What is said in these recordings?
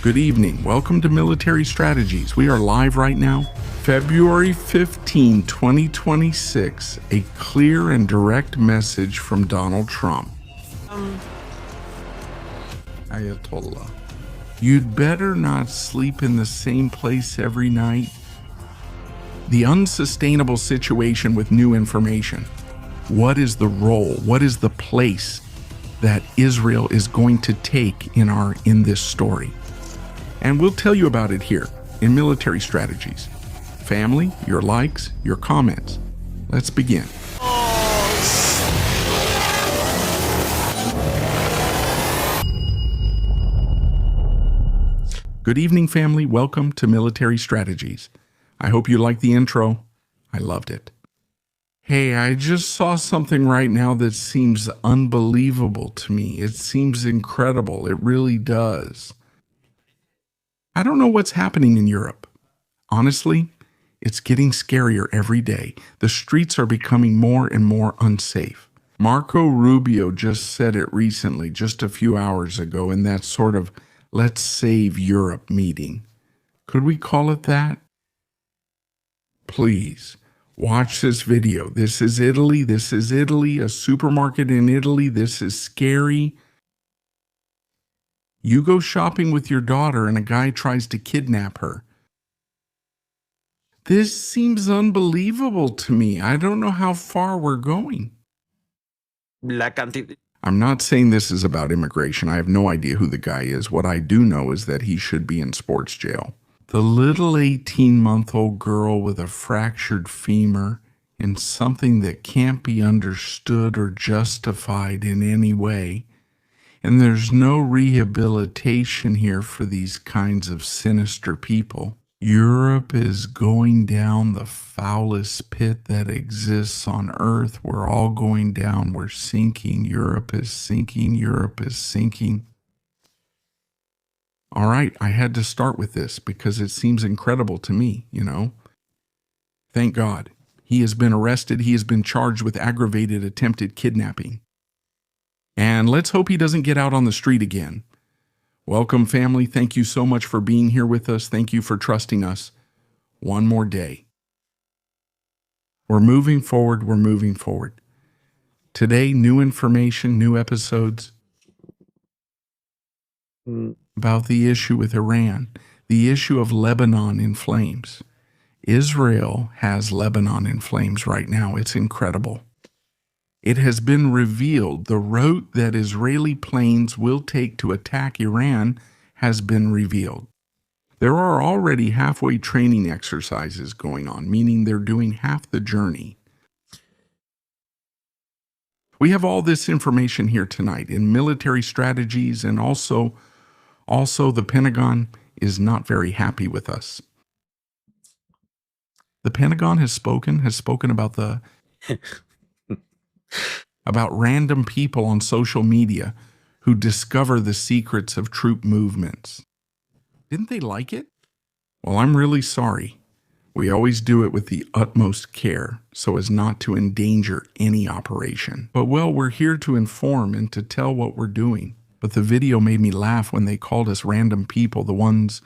Good evening. Welcome to Military Strategies. We are live right now. February 15, 2026. A clear and direct message from Donald Trump. Ayatollah. You'd better not sleep in the same place every night. The unsustainable situation with new information. What is the role? What is the place that Israel is going to take in this story? And we'll tell you about it here in Military Strategies. Family, your likes, your comments. Let's begin. Good evening, family. Welcome to Military Strategies. I hope you liked the intro. I loved it. Hey, I just saw something right now that seems unbelievable to me. It seems incredible. It really does. I don't know what's happening in Europe. Honestly, it's getting scarier every day. The streets are becoming more and more unsafe. Marco Rubio just said it recently, just a few hours ago, in that sort of Let's Save Europe meeting. Could we call it that? Please, watch this video. This is Italy. This is Italy, a supermarket in Italy. This is scary. You go shopping with your daughter and a guy tries to kidnap her. This seems unbelievable to me. I don't know how far we're going. I'm not saying this is about immigration. I have no idea who the guy is. What I do know is that he should be in sports jail. The little 18-month-old girl with a fractured femur and something that can't be understood or justified in any way. And there's no rehabilitation here for these kinds of sinister people. Europe is going down the foulest pit that exists on earth. We're all going down. We're sinking. Europe is sinking. Europe is sinking. All right, I had to start with this because it seems incredible to me, you know. Thank God. He has been arrested. He has been charged with aggravated attempted kidnapping. And let's hope he doesn't get out on the street again. Welcome, family. Thank you so much for being here with us. Thank you for trusting us. One more day. We're moving forward. We're moving forward. Today, new information, new episodes about the issue with Iran, the issue of Lebanon in flames. Israel has Lebanon in flames right now. It's incredible. It has been revealed the route that Israeli planes will take to attack Iran has been revealed. There are already halfway training exercises going on, meaning they're doing half the journey. We have all this information here tonight in Military Strategies, and also the Pentagon is not very happy with us. The Pentagon has spoken about about random people on social media who discover the secrets of troop movements. Didn't they like it? Well, I'm really sorry. We always do it with the utmost care so as not to endanger any operation. But well, we're here to inform and to tell what we're doing. But the video made me laugh when they called us random people, the ones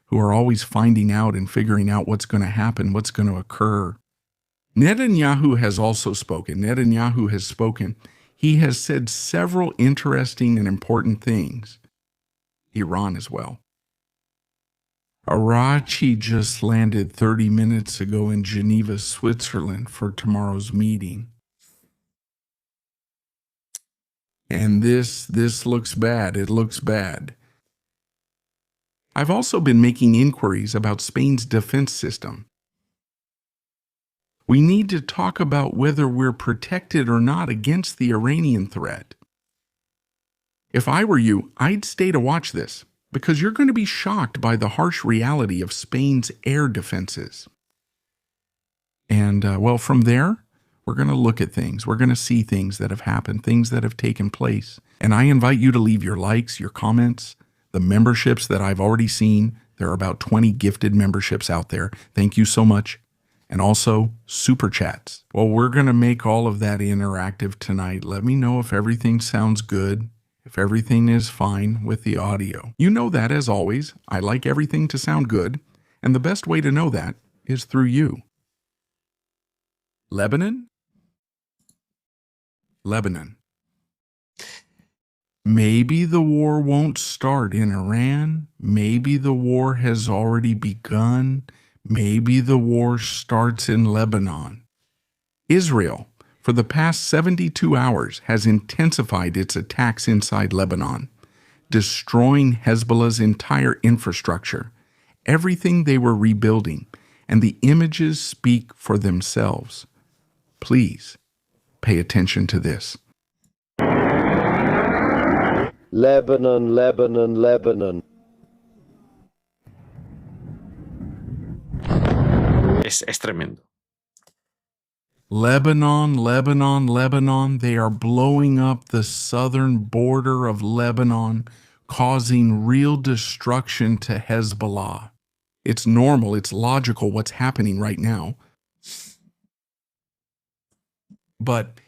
who are always finding out and figuring out what's going to happen, what's going to occur. Netanyahu has also spoken. Netanyahu has spoken. He has said several interesting and important things. Iran as well. Arachi just landed 30 minutes ago in Geneva, Switzerland for tomorrow's meeting. And this looks bad. It looks bad. I've also been making inquiries about Spain's defense system. We need to talk about whether we're protected or not against the Iranian threat. If I were you, I'd stay to watch this, because you're going to be shocked by the harsh reality of Spain's air defenses. And, well, from there, we're going to look at things. We're going to see things that have happened, things that have taken place. And I invite you to leave your likes, your comments, the memberships that I've already seen. There are about 20 gifted memberships out there. Thank you so much. And also super chats. Well, we're going to make all of that interactive tonight. Let me know if everything sounds good. if everything is fine with the audio. You know that, as always, I like everything to sound good, and the best way to know that is through you. Lebanon? Lebanon. Maybe the war won't start in Iran. Maybe the war has already begun. Maybe the war starts in Lebanon. Israel, for the past 72 hours, has intensified its attacks inside Lebanon, destroying Hezbollah's entire infrastructure, everything they were rebuilding, and the images speak for themselves. Please pay attention to this. Lebanon, Lebanon, Lebanon. Es tremendo. Lebanon, Lebanon, Lebanon. They are blowing up the southern border of Lebanon, causing real destruction to Hezbollah. It's normal, it's logical what's happening right now. But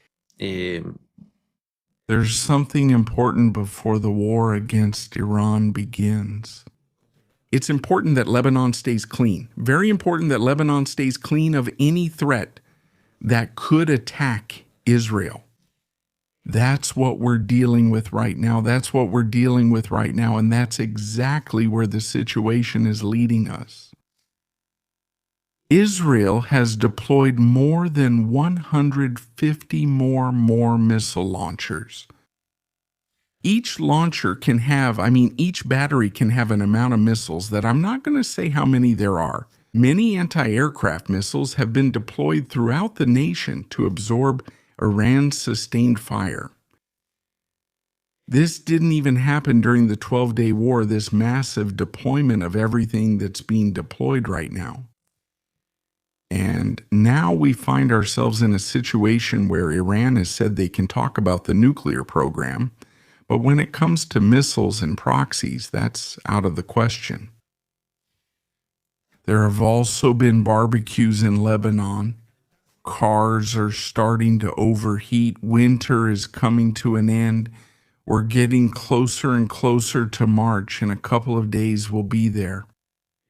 there's something important before the war against Iran begins. It's important that Lebanon stays clean. Very important that Lebanon stays clean of any threat that could attack Israel. That's what we're dealing with right now. That's what we're dealing with right now. And that's exactly where the situation is leading us. Israel has deployed more than 150 more missile launchers. Each launcher can have, each battery can have an amount of missiles that I'm not going to say how many there are. Many anti-aircraft missiles have been deployed throughout the nation to absorb Iran's sustained fire. This didn't even happen during the 12-day war, this massive deployment of everything that's being deployed right now. And now we find ourselves in a situation where Iran has said they can talk about the nuclear program, but when it comes to missiles and proxies, that's out of the question. There have also been barbecues in Lebanon. Cars are starting to overheat. Winter is coming to an end. We're getting closer and closer to March. In a couple of days, we'll be there.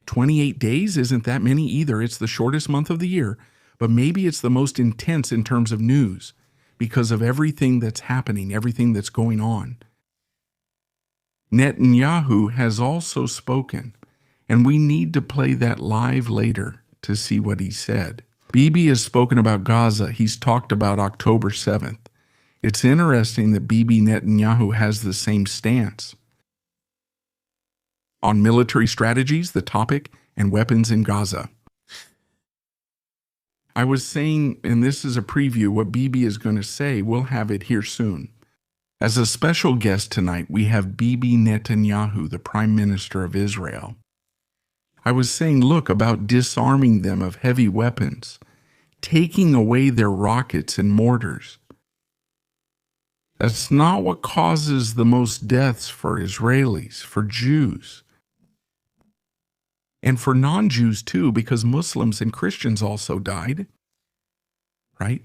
28 days isn't that many either. It's the shortest month of the year, but maybe it's the most intense in terms of news because of everything that's happening, everything that's going on. Netanyahu has also spoken, and we need to play that live later to see what he said. Bibi has spoken about Gaza. He's talked about October 7th. It's interesting that Bibi Netanyahu has the same stance. On military strategies, the topic, and weapons in Gaza. I was saying, and this is a preview, what Bibi is going to say. We'll have it here soon. As a special guest tonight, we have Bibi Netanyahu, the Prime Minister of Israel. I was saying, look, about disarming them of heavy weapons, taking away their rockets and mortars. That's not what causes the most deaths for Israelis, for Jews. And for non-Jews too, because Muslims and Christians also died, right?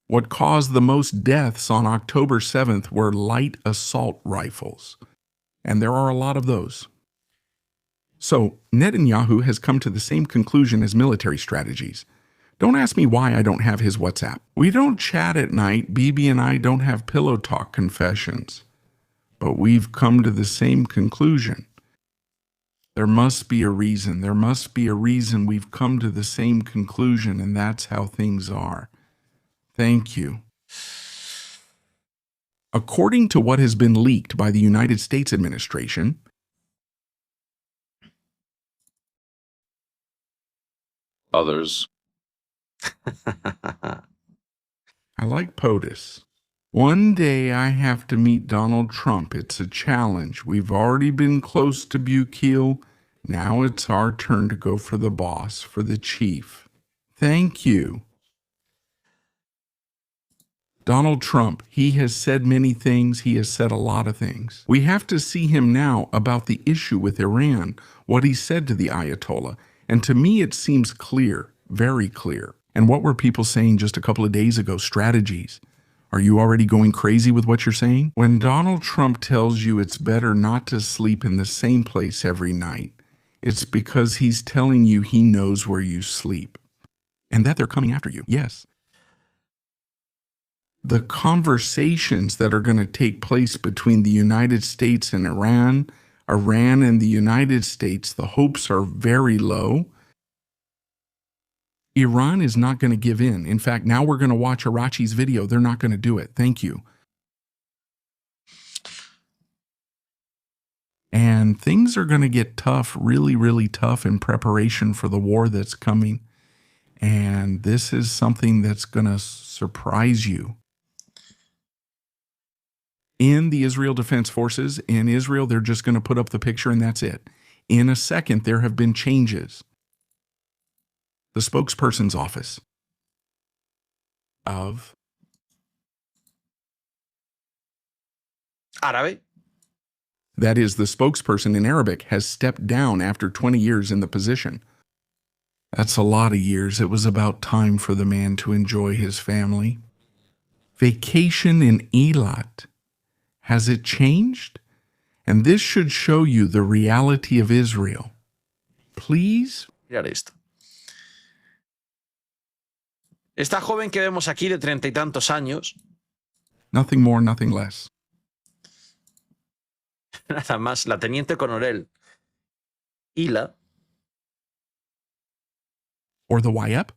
What caused the most deaths on October 7th were light assault rifles. And there are a lot of those. So Netanyahu has come to the same conclusion as military strategies. Don't ask me why I don't have his WhatsApp. We don't chat at night. Bibi and I don't have pillow talk confessions. But we've come to the same conclusion. There must be a reason. There must be a reason we've come to the same conclusion, and that's how things are. Thank you. According to what has been leaked by the United States administration, Others. I like POTUS. One day I have to meet Donald Trump. It's a challenge. We've already been close to Bukeel. Now it's our turn to go for the boss, for the chief. Thank you. Donald Trump, he has said many things. He has said a lot of things. We have to see him now about the issue with Iran, what he said to the Ayatollah. And to me, it seems clear, very clear. And what were people saying just a couple of days ago? Strategies. Are you already going crazy with what you're saying? When Donald Trump tells you it's better not to sleep in the same place every night, it's because he's telling you he knows where you sleep and that they're coming after you. Yes. The conversations that are going to take place between the United States and Iran, Iran and the United States, the hopes are very low. Iran is not going to give in. In fact, now we're going to watch Arachi's video. They're not going to do it. Thank you. And things are going to get tough, really, really tough in preparation for the war that's coming. And this is something that's going to surprise you. In the Israel Defense Forces, in Israel, they're just going to put up the picture and that's it. In a second, there have been changes. The spokesperson's office of Árabe. That is, the spokesperson in Arabic has stepped down after 20 years in the position. That's a lot of years. It was about time for the man to enjoy his family. Vacation in Eilat. Has it changed? And this should show you the reality of Israel. Please? Mirar esto. Esta joven que vemos aquí de 30 y tantos años, Nothing more, nothing less. nada más, la teniente coronel Hila, Or the YEP?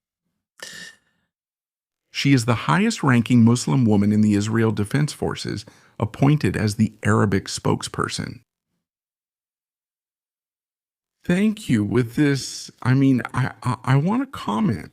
She is the highest-ranking Muslim woman in the Israel Defense Forces, appointed as the Arabic spokesperson. Thank you. With this, I want to comment.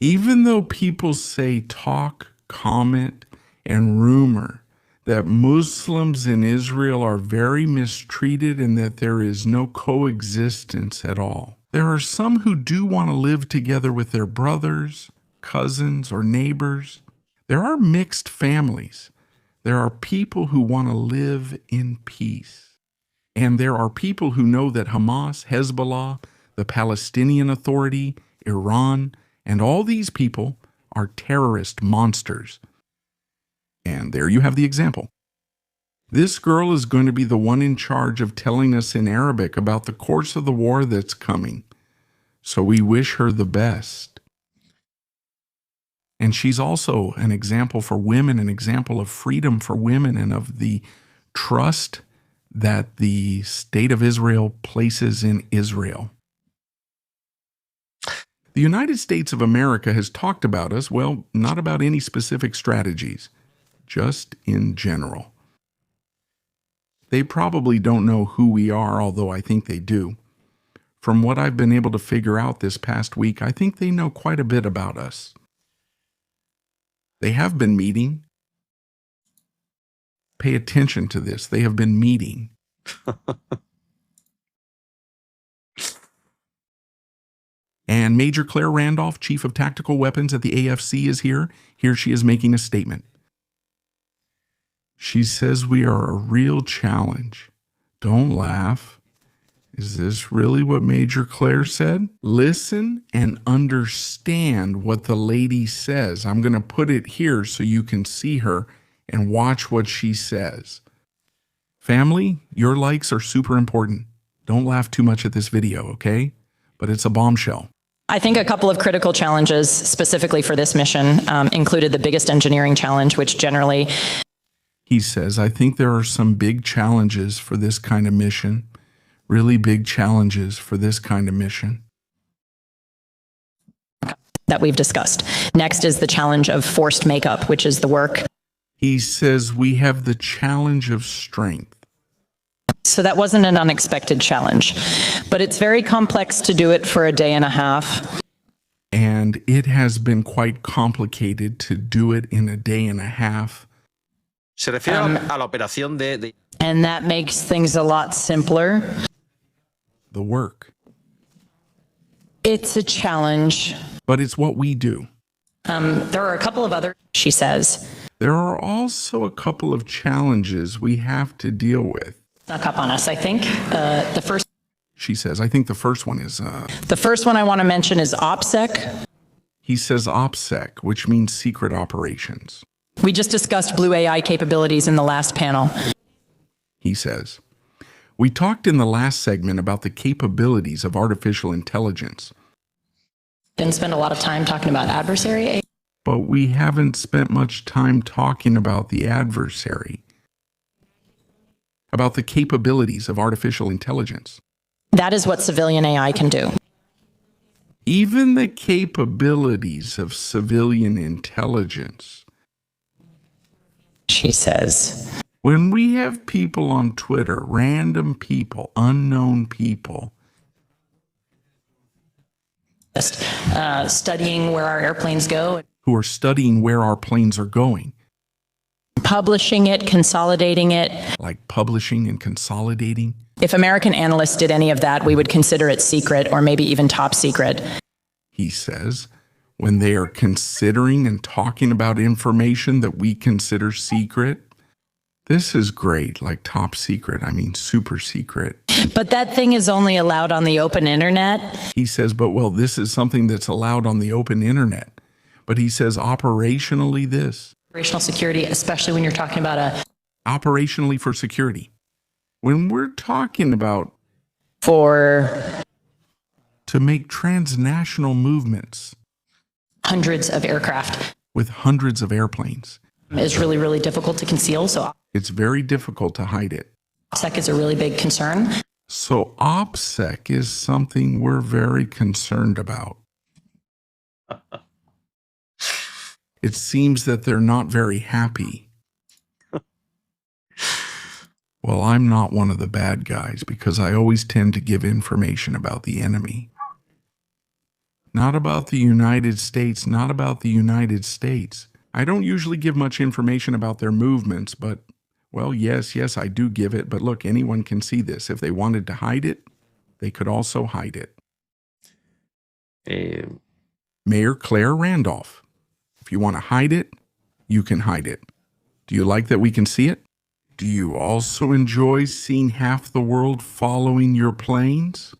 Even though people say talk, comment, and rumor that Muslims in Israel are very mistreated and that there is no coexistence at all, there are some who do want to live together with their brothers, cousins, or neighbors. There are mixed families. There are people who want to live in peace. And there are people who know that Hamas, Hezbollah, the Palestinian Authority, Iran, and all these people are terrorist monsters. And there you have the example. This girl is going to be the one in charge of telling us in Arabic about the course of the war that's coming. So we wish her the best. And she's also an example for women, an example of freedom for women and of the trust that the state of Israel places in Israel. The United States of America has talked about us, well, not about any specific strategies, just in general. They probably don't know who we are, although I think they do. From what I've been able to figure out this past week, I think they know quite a bit about us. They have been meeting. Pay attention to this. They have been meeting. And Major Claire Randolph, Chief of Tactical Weapons at the AFC, is here. Here she is making a statement. She says we are a real challenge. Don't laugh. Is this really what Major Claire said? Listen and understand what the lady says. I'm going to put it here so you can see her and watch what she says. Family, your likes are super important. Don't laugh too much at this video, okay? But it's a bombshell. I think a couple of critical challenges specifically for this mission included the biggest engineering challenge, which generally... He says, I think there are some big challenges for this kind of mission. Really big challenges for this kind of mission. That we've discussed. Next is the challenge of forced makeup, which is the work. He says we have the challenge of strength. So that wasn't an unexpected challenge, but it's very complex to do it for a day and a half. And it has been quite complicated to do it in a day and a half. se refiere a la operación de... And that makes things a lot simpler. The work. It's a challenge. But it's what we do. There are a couple of other, she says. There are also a couple of challenges we have to deal with. Snuck up on us, I think. The first. She says, I think the first one is... The first one I want to mention is OPSEC. He says OPSEC, which means secret operations. We just discussed blue AI capabilities in the last panel. He says, we talked in the last segment about the capabilities of artificial intelligence. Didn't spend a lot of time talking about adversary AI. But we haven't spent much time talking about the adversary, about the capabilities of artificial intelligence. That is what civilian AI can do. Even the capabilities of civilian intelligence. She says. When we have people on Twitter, random people, unknown people, Studying where our airplanes go. Who are studying where our planes are going. Publishing it, consolidating it. Like publishing and consolidating. If American analysts did any of that, we would consider it secret or maybe even top secret. He says, when they are considering and talking about information that we consider secret, this is great, like top secret, I mean super secret. But that thing is only allowed on the open internet. He says, but well, this is something that's allowed on the open internet. But he says operationally this. Operational security, especially when you're talking about operationally for security. When we're talking about to make transnational movements. Hundreds of aircraft. With hundreds of airplanes. Is really, really difficult to conceal. So it's very difficult to hide it. OPSEC is a really big concern. So OPSEC is something we're very concerned about. It seems that they're not very happy. Well, I'm not one of the bad guys because I always tend to give information about the enemy. Not about the United States, not about the United States. I don't usually give much information about their movements, but, well, yes, I do give it. But look, anyone can see this. If they wanted to hide it, they could also hide it. Mayor Claire Randolph. If you want to hide it, you can hide it. Do you like that we can see it? Do you also enjoy seeing half the world following your planes?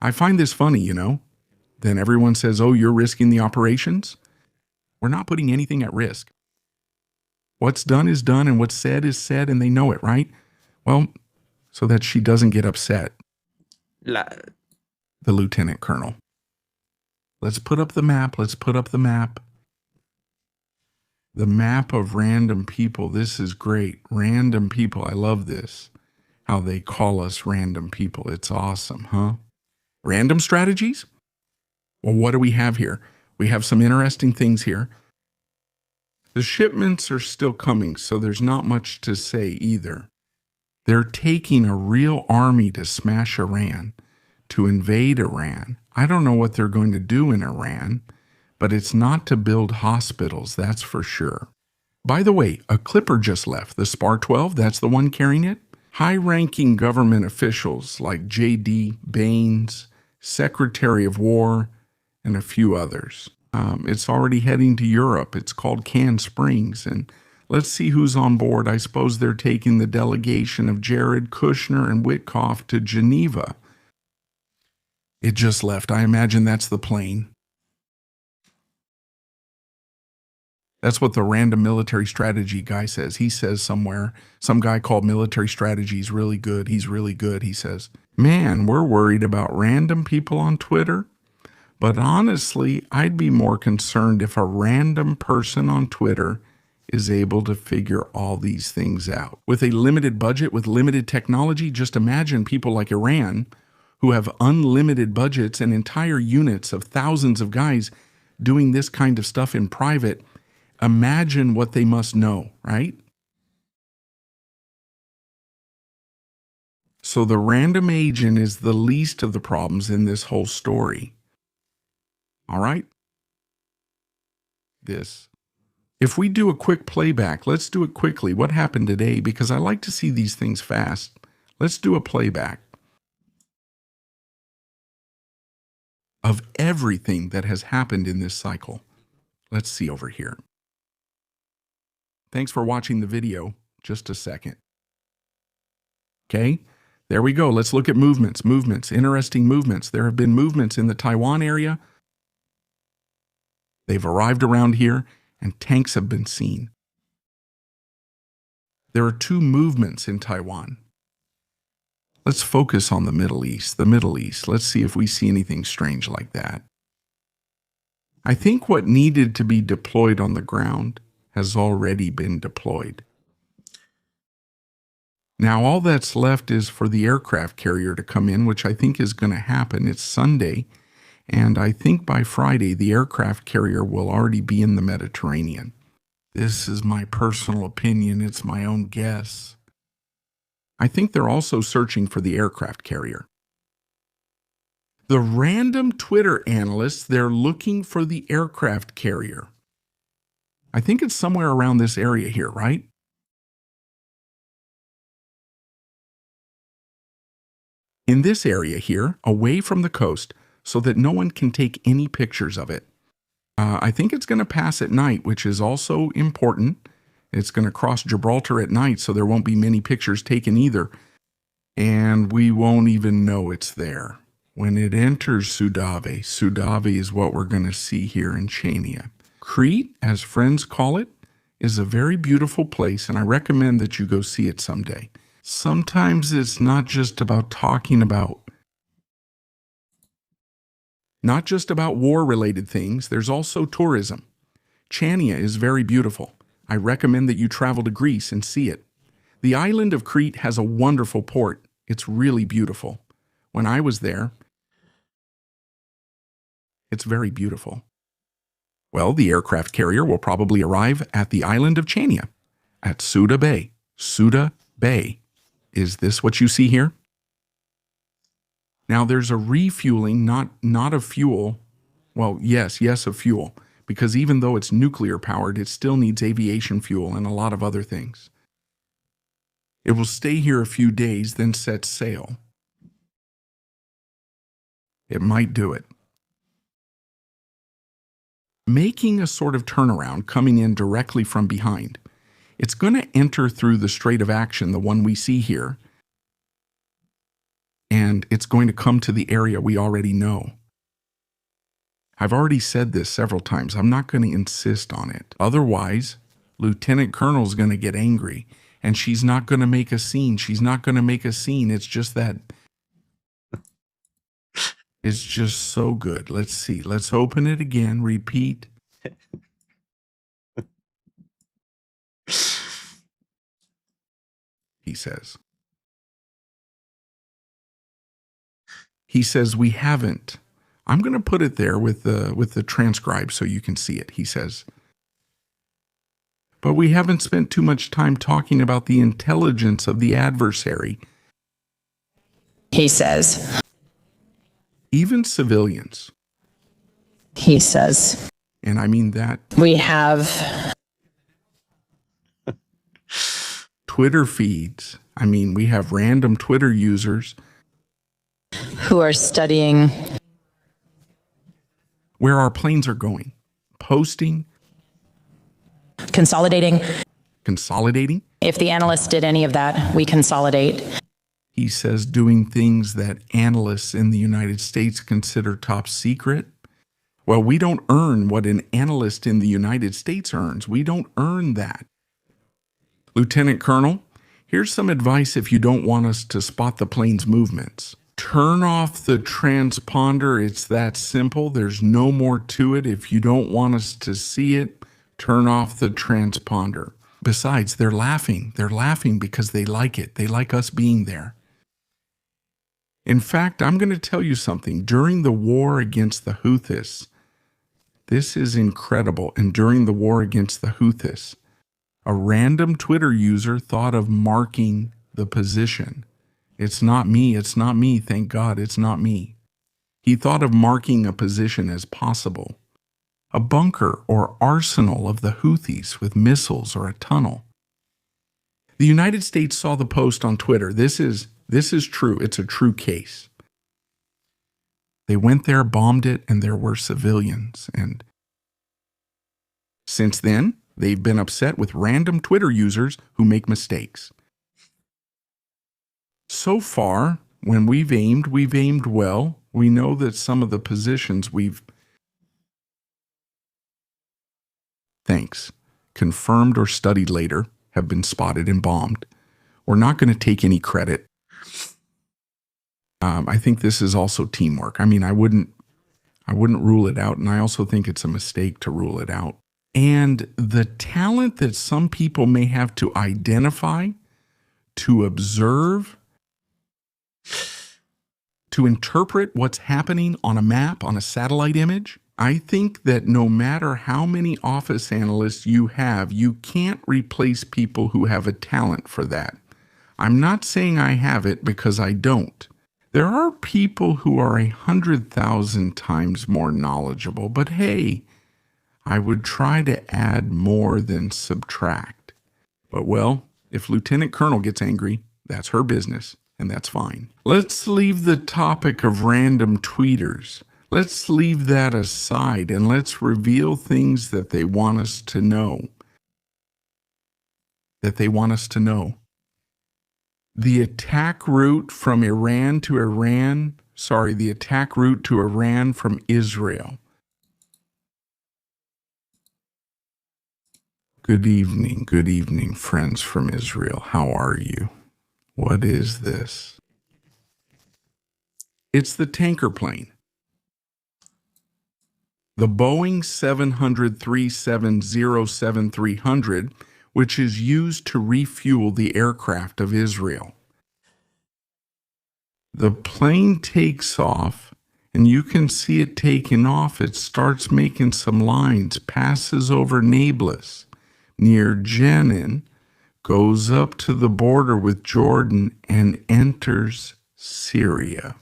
I find this funny, you know. Then everyone says, oh, you're risking the operations? We're not putting anything at risk. What's done is done, and what's said is said, and they know it, right? Well, so that she doesn't get upset. The lieutenant colonel. Let's put up the map. Let's put up the map. The map of random people. This is great. Random people. I love this. How they call us random people. It's awesome, huh? Random strategies? Well, what do we have here? We have some interesting things here. The shipments are still coming, so there's not much to say either. They're taking a real army to smash Iran, to invade Iran. I don't know what they're going to do in Iran, but it's not to build hospitals, that's for sure. By the way, a clipper just left, the Spar 12, that's the one carrying it. High-ranking government officials like J.D. Baines, Secretary of War, and a few others. It's already heading to Europe. It's called Can Springs, and let's see who's on board. I suppose they're taking the delegation of Jared Kushner and Witkoff to Geneva. It just left. I imagine that's the plane. That's what the random military strategy guy says. He says somewhere, some guy called military strategy is really good. He's really good. He says, man, we're worried about random people on Twitter. But honestly, I'd be more concerned if a random person on Twitter is able to figure all these things out. With a limited budget, with limited technology, just imagine people like Iran who have unlimited budgets and entire units of thousands of guys doing this kind of stuff in private. Imagine what they must know, right? So the random agent is the least of the problems in this whole story. All right? This. If we do a quick playback, let's do it quickly. What happened today? Because I like to see these things fast. Let's do a playback of everything that has happened in this cycle. Let's see over here. Thanks for watching the video. Just a second. Okay, there we go. Let's look at movements, interesting movements. There have been movements in the Taiwan area. They've arrived around here, and tanks have been seen. There are two movements in Taiwan. Let's focus on the Middle East. The Middle East. Let's see if we see anything strange like that. I think what needed to be deployed on the ground has already been deployed. Now all that's left is for the aircraft carrier to come in, which I think is going to happen. It's Sunday, and I think by Friday the aircraft carrier will already be in the Mediterranean. This is my personal opinion. It's my own guess. I think they're also searching for the aircraft carrier. The random Twitter analysts, they're looking for the aircraft carrier. I think it's somewhere around this area here, right? In this area here, away from the coast, so that no one can take any pictures of it. I think it's going to pass at night, which is also important. It's going to cross Gibraltar at night, so there won't be many pictures taken either. And we won't even know it's there. When it enters Sudave, Sudave is what we're going to see here in Chania. Crete, as friends call it, is a very beautiful place, and I recommend that you go see it someday. Sometimes it's not just about talking about war-related things. There's also tourism. Chania is very beautiful. I recommend that you travel to Greece and see it. The island of Crete has a wonderful port. It's really beautiful. When I was there, it's very beautiful. Well, the aircraft carrier will probably arrive at the island of Chania, at Suda Bay. Suda Bay. Is this what you see here? Now there's a refueling, not of fuel. Well, yes, of fuel. Because even though it's nuclear powered, it still needs aviation fuel and a lot of other things. It will stay here a few days, then set sail. It might do it. Making a sort of turnaround, coming in directly from behind. It's going to enter through the Strait of Action, the one we see here, and it's going to come to the area we already know. I've already said this several times. I'm not going to insist on it. Otherwise, Lieutenant Colonel's going to get angry, and she's not going to make a scene. She's not going to make a scene. It's just that. It's just so good. Let's see. Let's open it again. Repeat. He says. He says, we haven't. I'm going to put it there with the transcribe so you can see it. He says, but we haven't spent too much time talking about the intelligence of the adversary. He says. Even civilians. He says. And I mean that. We have Twitter feeds. I mean, we have random Twitter users who are studying where our planes are going, posting, consolidating. If the analysts did any of that, we consolidate. He says doing things that analysts in the United States consider top secret. Well, we don't earn what an analyst in the United States earns. We don't earn that. Lieutenant Colonel, here's some advice if you don't want us to spot the plane's movements. Turn off the transponder. It's that simple. There's no more to it. If you don't want us to see it, turn off the transponder. Besides, they're laughing. They're laughing because they like it. They like us being there. In fact, I'm going to tell you something. During the war against the Houthis, this is incredible. And during the war against the Houthis, a random Twitter user thought of marking the position. It's not me. It's not me. Thank God it's not me. He thought of marking a position as possible. A bunker or arsenal of the Houthis with missiles or a tunnel. The United States saw the post on Twitter. This is true. It's a true case. They went there, bombed it, and there were civilians. And since then, they've been upset with random Twitter users who make mistakes. So far, when we've aimed well. We know that some of the positions Thanks. Confirmed or studied later. have been spotted and bombed. We're not going to take any credit. I think this is also teamwork. I mean, I wouldn't rule it out, and I also think it's a mistake to rule it out. And the talent that some people may have to identify, to observe, to interpret what's happening on a map, on a satellite image, I think that no matter how many office analysts you have, you can't replace people who have a talent for that. I'm not saying I have it because I don't. There are people who are 100,000 times more knowledgeable, but hey, I would try to add more than subtract. But well, if Lieutenant Colonel gets angry, that's her business, and that's fine. Let's leave the topic of random tweeters. Let's leave that aside, and let's reveal things that they want us to know. The attack route from Iran from Israel. Good evening, friends from Israel. How are you? What is this? It's the tanker plane. The Boeing 737-07-300, which is used to refuel the aircraft of Israel. The plane takes off, and you can see it taking off. It starts making some lines, passes over Nablus, near Jenin, goes up to the border with Jordan, and enters Syria.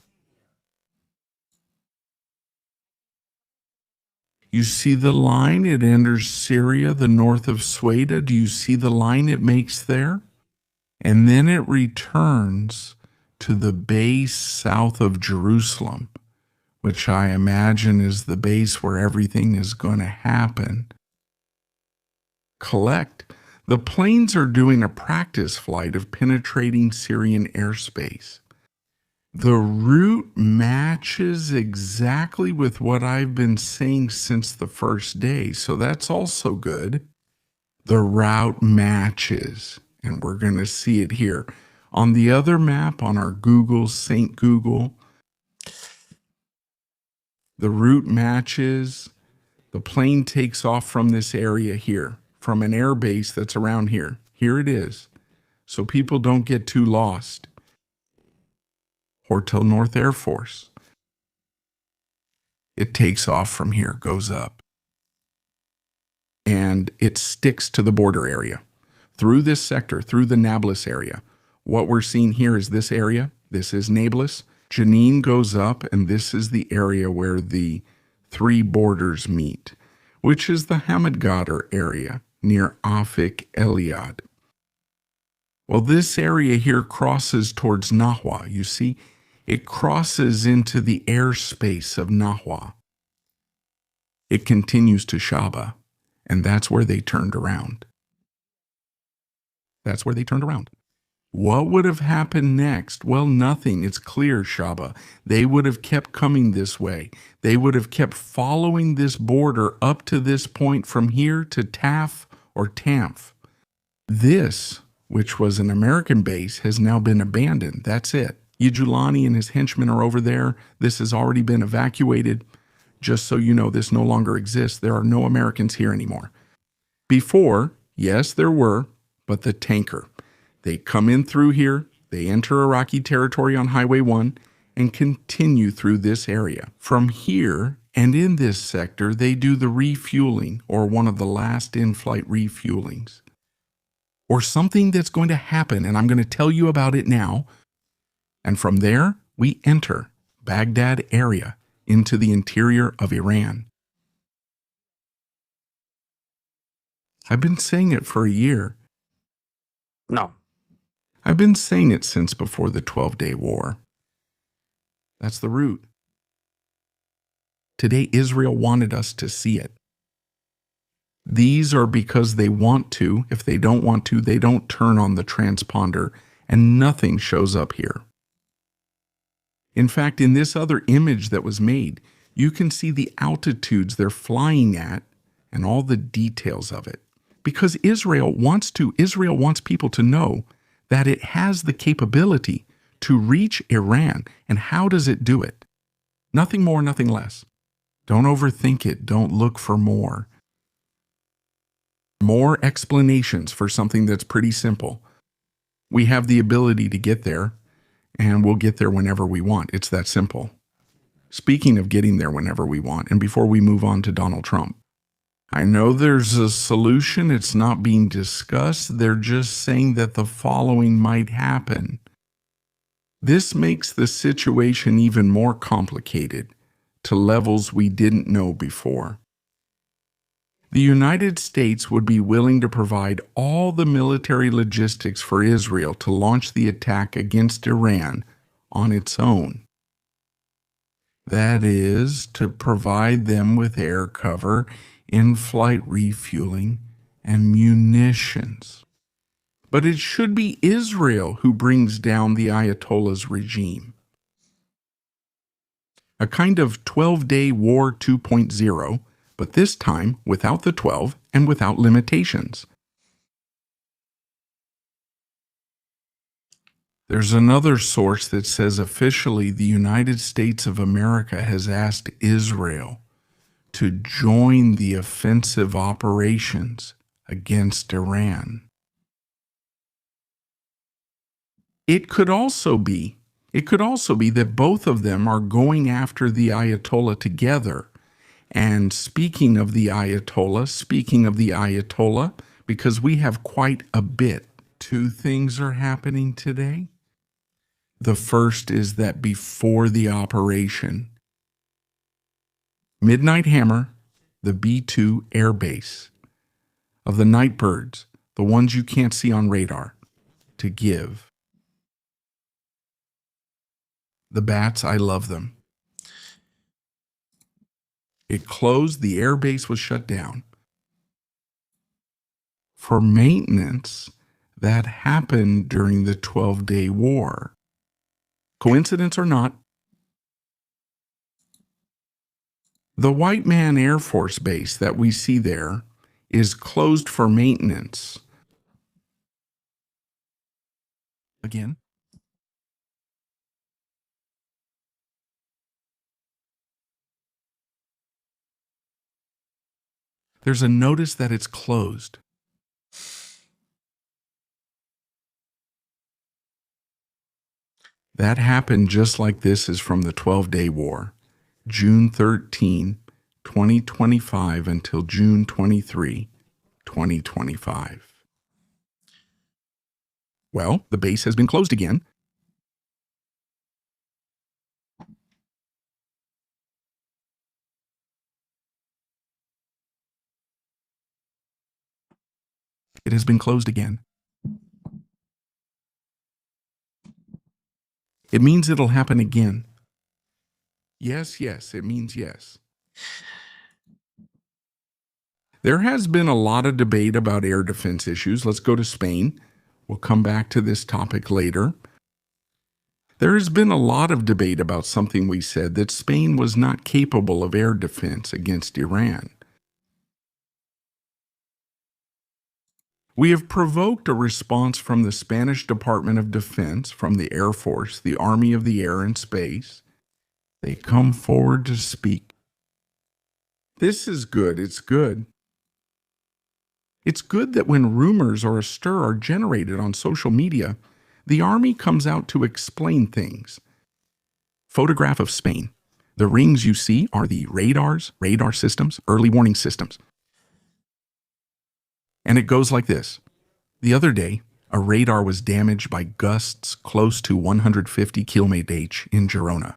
You see the line? It enters Syria, the north of Sweda. Do you see the line it makes there? And then it returns to the base south of Jerusalem, which I imagine is the base where everything is going to happen. The planes are doing a practice flight of penetrating Syrian airspace. The route matches exactly with what I've been saying since the first day, so that's also good. The route matches, and we're going to see it here. On the other map, on our St. Google, the route matches. The plane takes off from this area here, from an air base that's around here. Here it is, so people don't get too lost. Hortel North Air Force. It takes off from here, goes up, and it sticks to the border area. Through this sector, through the Nablus area. What we're seeing here is this area. This is Nablus. Jenin goes up, and this is the area where the three borders meet, which is the Hamad area near Afik Eliad. Well, this area here crosses towards Nahwa. You see, it crosses into the airspace of Nahwa. It continues to Shaba, and that's where they turned around. What would have happened next? Well, nothing. It's clear, Shaba. They would have kept coming this way. They would have kept following this border up to this point from here to Taf or Tamf. This, which was an American base, has now been abandoned. That's it. Yijulani and his henchmen are over there. This has already been evacuated. Just so you know, this no longer exists. There are no Americans here anymore. Before, yes, there were, but the tanker. They come in through here, they enter Iraqi territory on Highway 1, and continue through this area. From here, and in this sector, they do the refueling, or one of the last in-flight refuelings. Or something that's going to happen, and I'm going to tell you about it now. And from there, we enter Baghdad area into the interior of Iran. I've been saying it for a year. No. I've been saying it since before the 12-day war. That's the route. Today, Israel wanted us to see it. These are because they want to. If they don't want to, they don't turn on the transponder, and nothing shows up here. In fact, in this other image that was made, you can see the altitudes they're flying at and all the details of it. Because Israel wants people to know that it has the capability to reach Iran. And how does it do it? Nothing more, nothing less. Don't overthink it. Don't look for more. More explanations for something that's pretty simple. We have the ability to get there, and we'll get there whenever we want. It's that simple. Speaking of getting there whenever we want, and before we move on to Donald Trump, I know there's a solution. It's not being discussed. They're just saying that the following might happen. This makes the situation even more complicated to levels we didn't know before. The United States would be willing to provide all the military logistics for Israel to launch the attack against Iran on its own. That is, to provide them with air cover, in-flight refueling, and munitions. But it should be Israel who brings down the Ayatollah's regime. A kind of 12-day war 2.0, but this time without the 12 and without limitations. There's another source that says officially the United States of America has asked Israel to join the offensive operations against Iran. It could also be that both of them are going after the Ayatollah together. And speaking of the Ayatollah, because we have quite a bit, two things are happening today. The first is that before the operation, Midnight Hammer, the B-2 air base, of the Nightbirds, the ones you can't see on radar, to give. The bats, I love them. It closed, the air base was shut down. For maintenance, that happened during the 12-day war. Coincidence or not, the White Man Air Force Base that we see there is closed for maintenance. Again. There's a notice that it's closed. That happened just like this is from the 12-day war, June 13, 2025 until June 23, 2025. Well, the base has been closed again. It has been closed again. It means it'll happen again. Yes, it means yes. There has been a lot of debate about air defense issues. Let's go to Spain. We'll come back to this topic later. There has been a lot of debate about something we said, that Spain was not capable of air defense against Iran. We have provoked a response from the Spanish Department of Defense, from the Air Force, the Army of the Air and Space. They come forward to speak. This is good. It's good. It's good that when rumors or a stir are generated on social media, the Army comes out to explain things. Photograph of Spain. The rings you see are the radar systems, early warning systems. And it goes like this. The other day, a radar was damaged by gusts close to 150 km/h in Girona.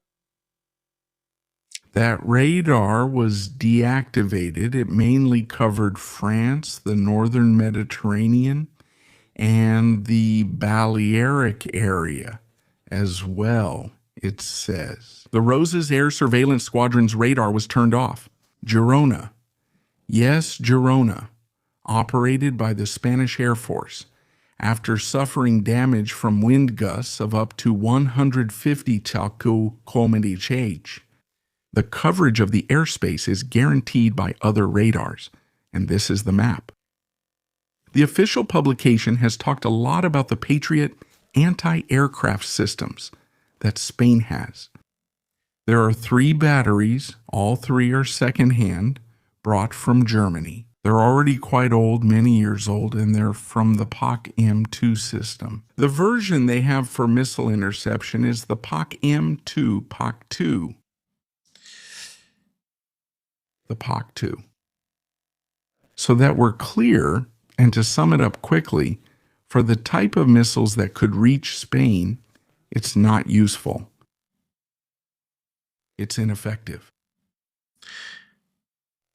That radar was deactivated. It mainly covered France, the northern Mediterranean, and the Balearic area as well, it says. The Roses Air Surveillance Squadron's radar was turned off. Girona. Yes, Girona. Operated by the Spanish Air Force, after suffering damage from wind gusts of up to 150 km/h. The coverage of the airspace is guaranteed by other radars, and this is the map. The official publication has talked a lot about the Patriot anti-aircraft systems that Spain has. There are 3 batteries, all 3 are secondhand, brought from Germany. They're already quite old, many years old, and they're from the PAC-M2 system. The version they have for missile interception is the PAC-M2, PAC-2. The PAC-2. So that we're clear, and to sum it up quickly, for the type of missiles that could reach Spain, it's not useful. It's ineffective.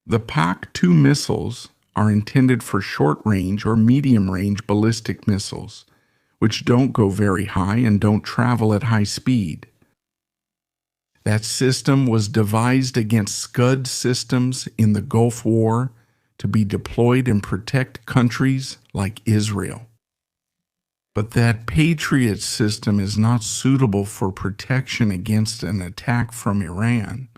The PAC-2 missiles are intended for short-range or medium-range ballistic missiles, which don't go very high and don't travel at high speed. That system was devised against Scud systems in the Gulf War to be deployed and protect countries like Israel. But that Patriot system is not suitable for protection against an attack from Iran.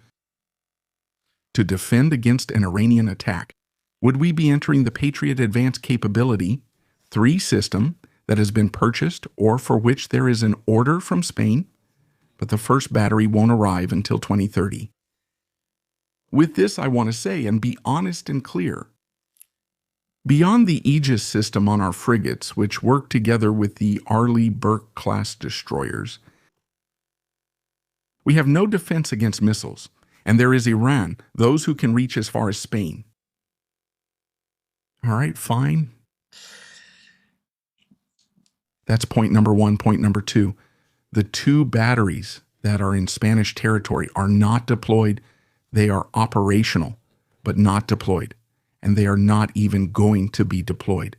To defend against an Iranian attack, would we be entering the Patriot Advanced Capability 3 system that has been purchased or for which there is an order from Spain, but the first battery won't arrive until 2030? With this, I want to say and be honest and clear. Beyond the Aegis system on our frigates, which work together with the Arleigh Burke-class destroyers, we have no defense against missiles, and there is Iran, those who can reach as far as Spain. All right, fine. That's point number 1. Point number 2, the 2 batteries that are in Spanish territory are not deployed. They are operational, but not deployed. And they are not even going to be deployed.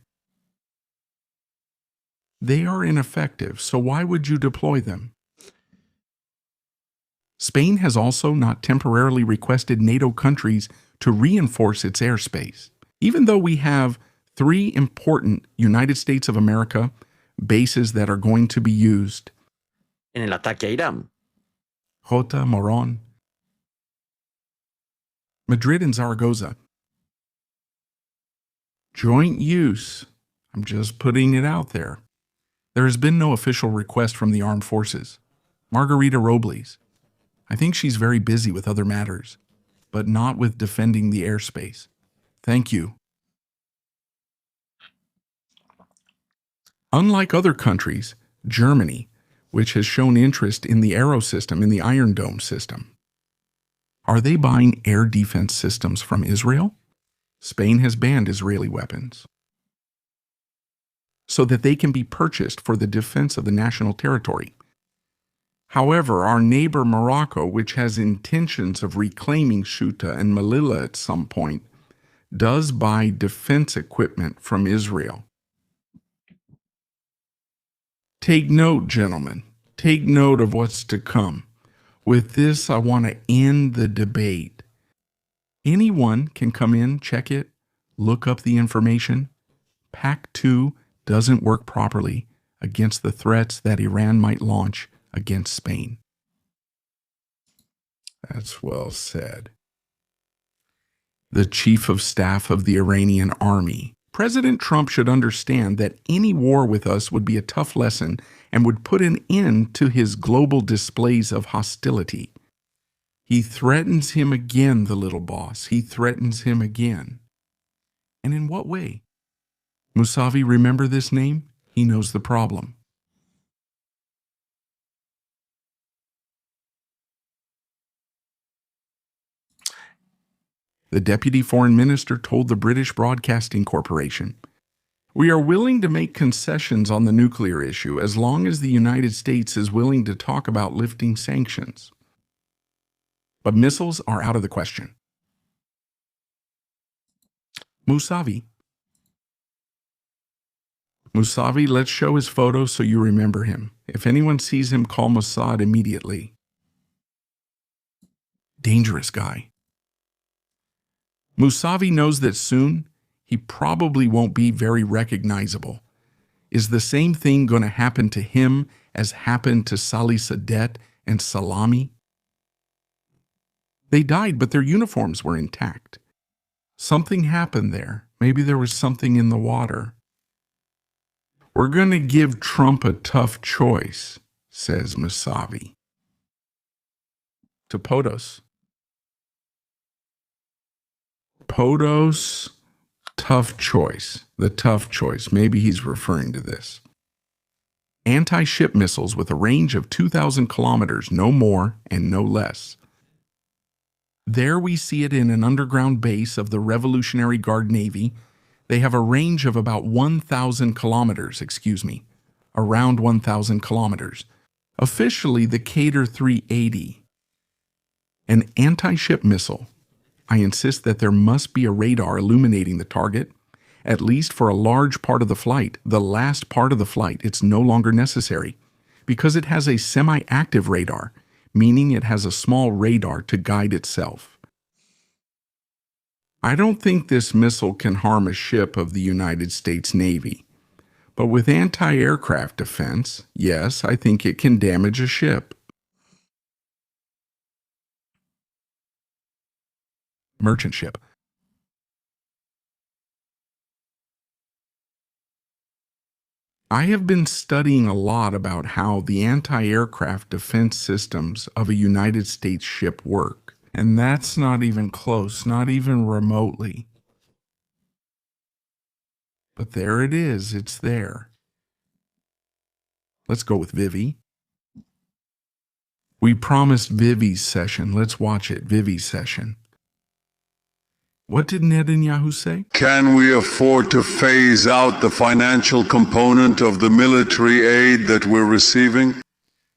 They are ineffective, so why would you deploy them? Spain has also not temporarily requested NATO countries to reinforce its airspace. Even though we have 3 important United States of America bases that are going to be used. En el ataque a Irán. Jota, Morón, Madrid and Zaragoza. Joint use. I'm just putting it out there. There has been no official request from the armed forces. Margarita Robles. I think she's very busy with other matters, but not with defending the airspace. Thank you. Unlike other countries, Germany, which has shown interest in the Arrow system, in the Iron Dome system, are they buying air defense systems from Israel? Spain has banned Israeli weapons so that they can be purchased for the defense of the national territory. However, our neighbor Morocco, which has intentions of reclaiming Ceuta and Melilla at some point, does buy defense equipment from Israel. Take note, gentlemen. Take note of what's to come. With this, I want to end the debate. Anyone can come in, check it, look up the information. PAC-2 doesn't work properly against the threats that Iran might launch against Spain. That's well said. The Chief of Staff of the Iranian Army. President Trump should understand that any war with us would be a tough lesson and would put an end to his global displays of hostility. He threatens him again, the little boss. He threatens him again. And in what way? Mousavi, remember this name? He knows the problem. The Deputy Foreign Minister told the British Broadcasting Corporation, "We are willing to make concessions on the nuclear issue as long as the United States is willing to talk about lifting sanctions. But missiles are out of the question." Mousavi, let's show his photo so you remember him. If anyone sees him, call Mossad immediately. Dangerous guy. Mousavi knows that soon he probably won't be very recognizable. Is the same thing going to happen to him as happened to Salih Sadet and Salami? They died, but their uniforms were intact. Something happened there. Maybe there was something in the water. We're going to give Trump a tough choice, says Musavi. To POTUS. POTUS, tough choice. The tough choice. Maybe he's referring to this. Anti-ship missiles with a range of 2,000 kilometers, no more and no less. There we see it in an underground base of the Revolutionary Guard Navy. They have a range of about 1,000 kilometers, around 1,000 kilometers. Officially, the Cater 380. An anti-ship missile. I insist that there must be a radar illuminating the target, at least for a large part of the flight. The last part of the flight, it's no longer necessary, because it has a semi-active radar, meaning it has a small radar to guide itself. I don't think this missile can harm a ship of the United States Navy. But with anti-aircraft defense, yes, I think it can damage a ship. Merchant ship. I have been studying a lot about how the anti-aircraft defense systems of a United States ship work. And that's not even close, not even remotely. But there it is, it's there. Let's go with Vivi. We promised Vivi's session. Let's watch it, Vivi's session. What did Netanyahu say? Can we afford to phase out the financial component of the military aid that we're receiving?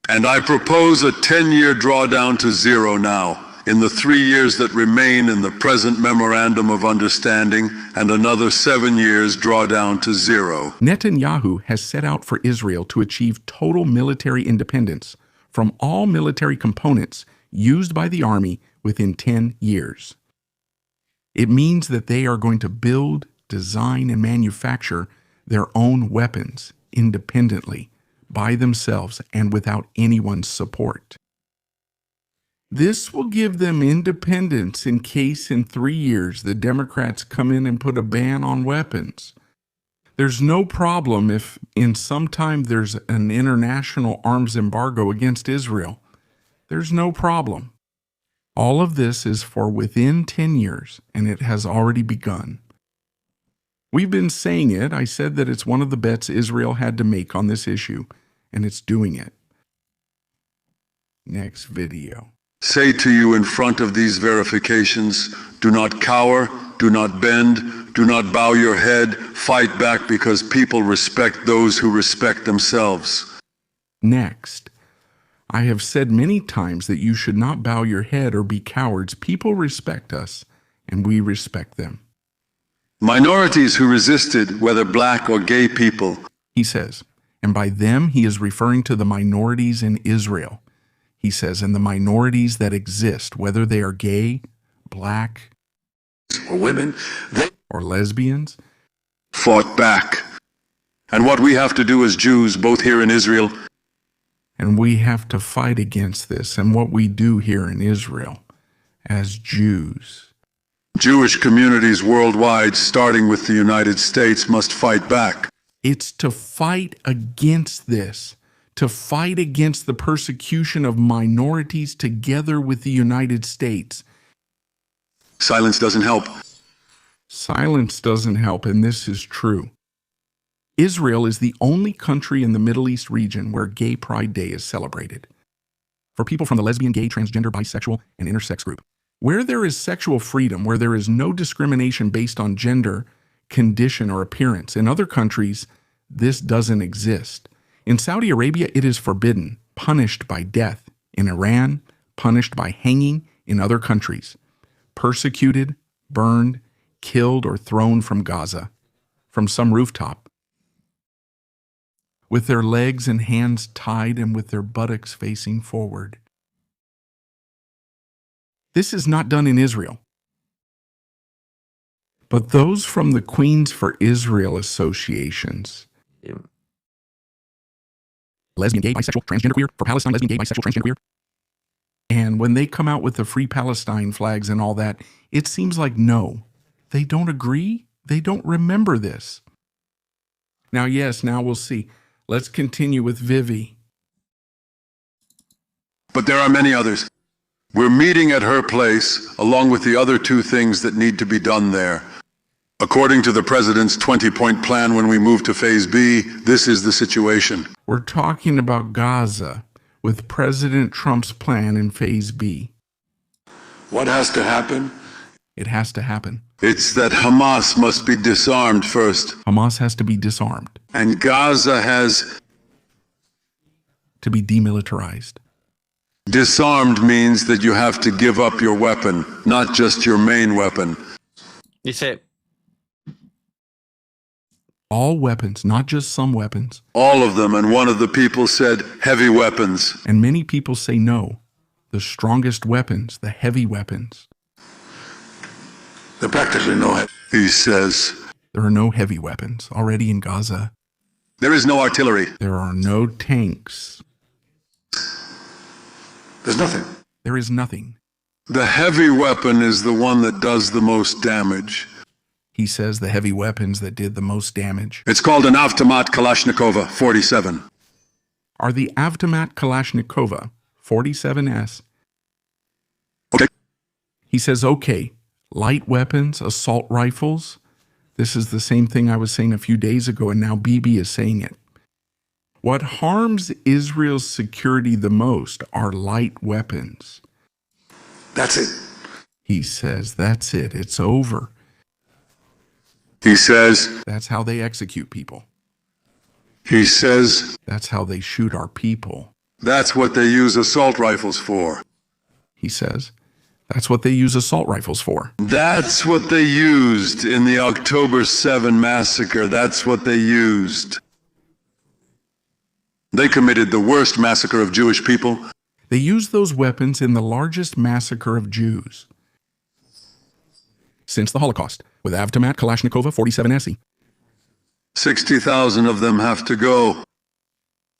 And I propose a 10-year drawdown to zero now, in the 3 years that remain in the present Memorandum of Understanding, and another 7 years drawdown to zero. Netanyahu has set out for Israel to achieve total military independence from all military components used by the army within 10 years. It means that they are going to build, design, and manufacture their own weapons independently, by themselves, and without anyone's support. This will give them independence in case in 3 years the Democrats come in and put a ban on weapons. There's no problem if in some time there's an international arms embargo against Israel. There's no problem. All of this is for within 10 years, and it has already begun. We've been saying it. I said that it's one of the bets Israel had to make on this issue, and it's doing it. Next video. Say to you in front of these verifications, do not cower, do not bend, do not bow your head, fight back because people respect those who respect themselves. Next. I have said many times that you should not bow your head or be cowards. People respect us, and we respect them. Minorities who resisted, whether black or gay people, he says, and by them he is referring to the minorities in Israel. He says, and the minorities that exist, whether they are gay, black, or women, they or lesbians, fought back. And what we have to do as Jews, both here in Israel, and we have to fight against this, and what we do here in Israel as Jews. Jewish communities worldwide, starting with the United States, must fight back. It's to fight against this, to fight against the persecution of minorities together with the United States. Silence doesn't help. Silence doesn't help, and this is true. Israel is the only country in the Middle East region where Gay Pride Day is celebrated. For people from the lesbian, gay, transgender, bisexual, and intersex group. Where there is sexual freedom, where there is no discrimination based on gender, condition, or appearance, in other countries, this doesn't exist. In Saudi Arabia, it is forbidden, punished by death. In Iran, punished by hanging. In other countries, persecuted, burned, killed, or thrown from Gaza, from some rooftop, with their legs and hands tied and with their buttocks facing forward. This is not done in Israel. But those from the Queens for Israel associations, lesbian, gay, bisexual, transgender, queer, for Palestine, lesbian, gay, bisexual, transgender, queer, and when they come out with the Free Palestine flags and all that, it seems like no, they don't agree, they don't remember this. Now, yes, now we'll see. Let's continue with Vivi. But there are many others. We're meeting at her place, along with the other two things that need to be done there. According to the President's 20-point plan when we move to Phase B, this is the situation. We're talking about Gaza with President Trump's plan in Phase B. What has to happen? It has to happen. It's that Hamas must be disarmed first. Hamas has to be disarmed. And Gaza has... to be demilitarized. Disarmed means that you have to give up your weapon, not just your main weapon. Dice, All weapons, not just some weapons. All of them, and one of the people said heavy weapons. And many people say no. The strongest weapons, the heavy weapons. There practically no, he says. There are no heavy weapons already in Gaza. There is no artillery. There are no tanks. There's nothing. There is nothing. The heavy weapon is the one that does the most damage. He says the heavy weapons that did the most damage It's called an Avtomat Kalashnikova 47. are the Avtomat Kalashnikova 47S. Okay. He says, okay, light weapons, assault rifles. This is the same thing I was saying a few days ago, and now Bibi is saying it. What harms Israel's security the most are light weapons. That's it. He says, that's it. It's over. He says, That's how they execute people. he says, That's how they shoot our people. that's what they use assault rifles for. He says, that's what they use assault rifles for. That's what they used in the October 7 massacre. That's what they used. They committed the worst massacre of Jewish people. They used those weapons in the largest massacre of Jews since the Holocaust, with Avtomat Kalashnikova 47 SE. 60,000 of them have to go.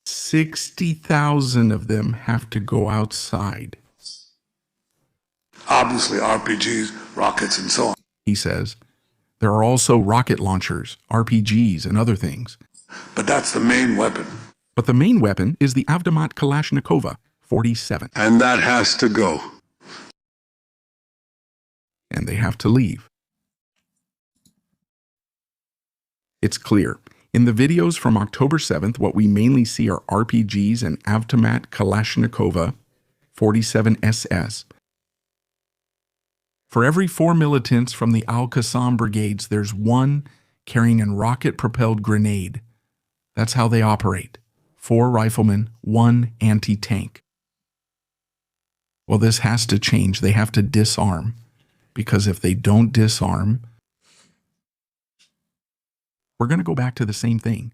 60,000 of them have to go outside. Obviously, RPGs, rockets, and so on. He says, there are also rocket launchers, RPGs, and other things. But that's the main weapon. But the main weapon is the Avtomat Kalashnikova 47. And that has to go. And they have to leave. It's clear. In the videos from October 7th, what we mainly see are RPGs and Avtomat Kalashnikova 47 SS. For every 4 militants from the Al-Qassam brigades, there's one carrying a rocket-propelled grenade. That's how they operate. 4 riflemen, 1 anti-tank. Well, this has to change. They have to disarm. Because if they don't disarm, we're going to go back to the same thing.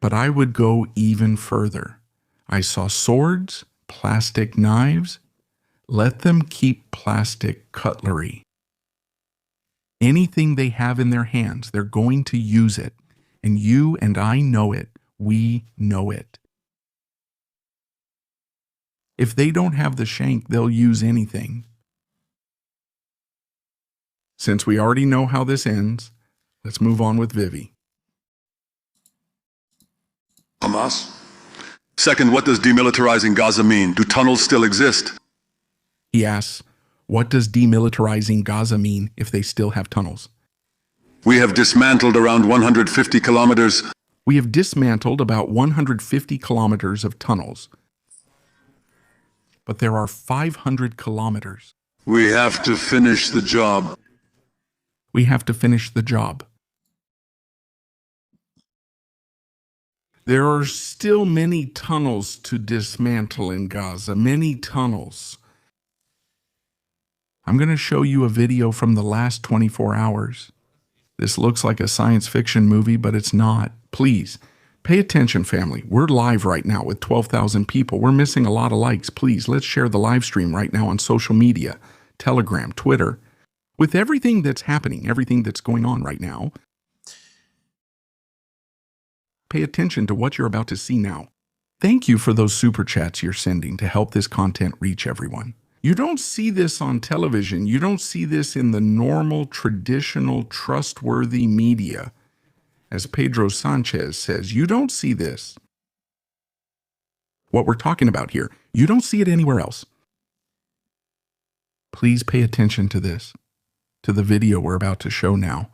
But I would go even further. I saw swords, plastic knives. Let them keep plastic cutlery. Anything they have in their hands, they're going to use it. And you and I know it. We know it. If they don't have the shank, they'll use anything. Since we already know how this ends, let's move on with Vivi. Hamas? Second, what does demilitarizing Gaza mean? Do tunnels still exist? He asks, what does demilitarizing Gaza mean if they still have tunnels? We have dismantled around 150 kilometers. We have dismantled about 150 kilometers of tunnels. But there are 500 kilometers. We have to finish the job. We have to finish the job. There are still many tunnels to dismantle in Gaza, many tunnels. I'm going to show you a video from the last 24 hours. This looks like a science fiction movie, but it's not. Please, pay attention, family. We're live right now with 12,000 people. We're missing a lot of likes. Please, let's share the live stream right now on social media, Telegram, Twitter. With everything that's happening, everything that's going on right now, pay attention to what you're about to see now. Thank you for those super chats you're sending to help this content reach everyone. You don't see this on television. You don't see this in the normal, traditional, trustworthy media. As Pedro Sanchez says, you don't see this. What we're talking about here, you don't see it anywhere else. Please pay attention to this, to the video we're about to show now.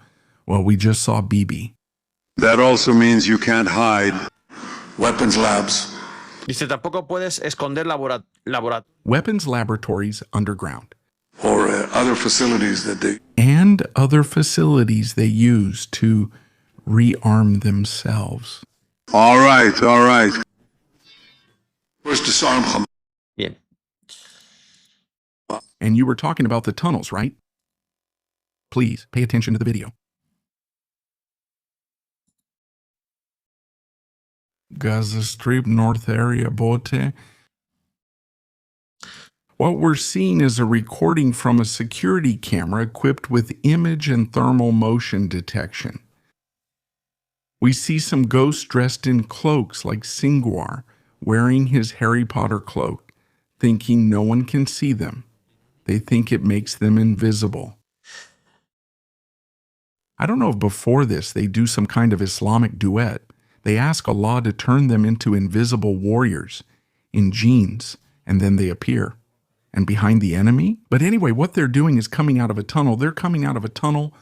Well, we just saw Bibi. That also means you can't hide. Weapons labs. Dice, tampoco puedes esconder Weapons laboratories underground. Or other facilities that they... And other facilities they use to rearm themselves. All right. First disarm Hamas. Bien. And you were talking about the tunnels, right? Please pay attention to the video. Gaza Strip, North Area, Bote. What we're seeing is a recording from a security camera equipped with image and thermal motion detection. We see some ghosts dressed in cloaks like Singwar, wearing his Harry Potter cloak, thinking no one can see them. They think it makes them invisible. I don't know if before this they do some kind of Islamic duet. They ask Allah to turn them into invisible warriors in jeans, and then they appear. And behind the enemy? But anyway, what they're doing is coming out of a tunnel. They're coming out of a tunnel.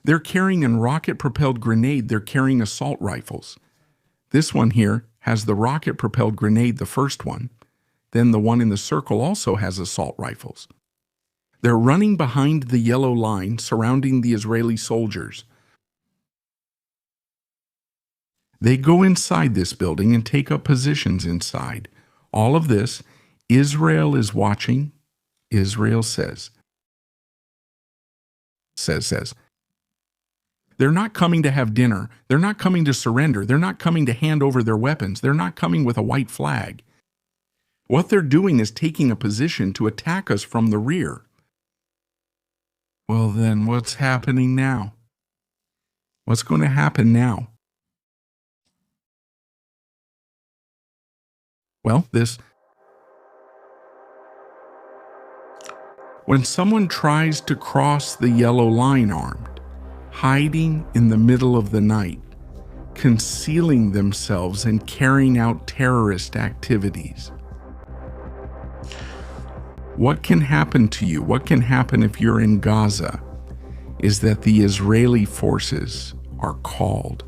They're carrying a rocket-propelled grenade. They're carrying assault rifles. This one here has the rocket-propelled grenade, the first one. Then the one in the circle also has assault rifles. They're running behind the yellow line surrounding the Israeli soldiers. They go inside this building and take up positions inside. All of this, Israel is watching. Israel says. They're not coming to have dinner. They're not coming to surrender. They're not coming to hand over their weapons. They're not coming with a white flag. What they're doing is taking a position to attack us from the rear. Well, then what's happening now? What's going to happen now? Well, when someone tries to cross the yellow line armed, hiding in the middle of the night, concealing themselves and carrying out terrorist activities, what can happen to you? What can happen if you're in Gaza is that the Israeli forces are called.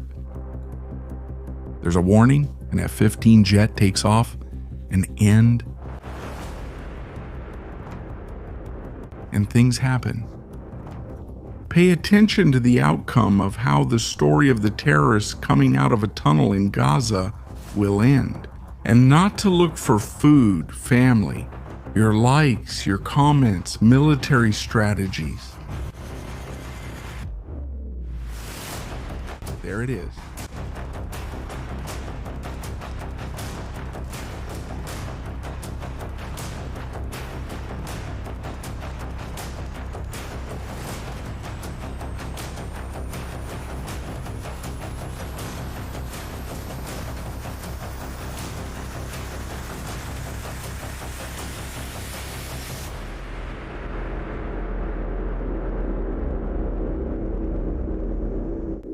There's a warning, an F-15 jet takes off, an end, and things happen. Pay attention to the outcome of how the story of the terrorists coming out of a tunnel in Gaza will end. And not to look for food, family, your likes, your comments, military strategies. There it is.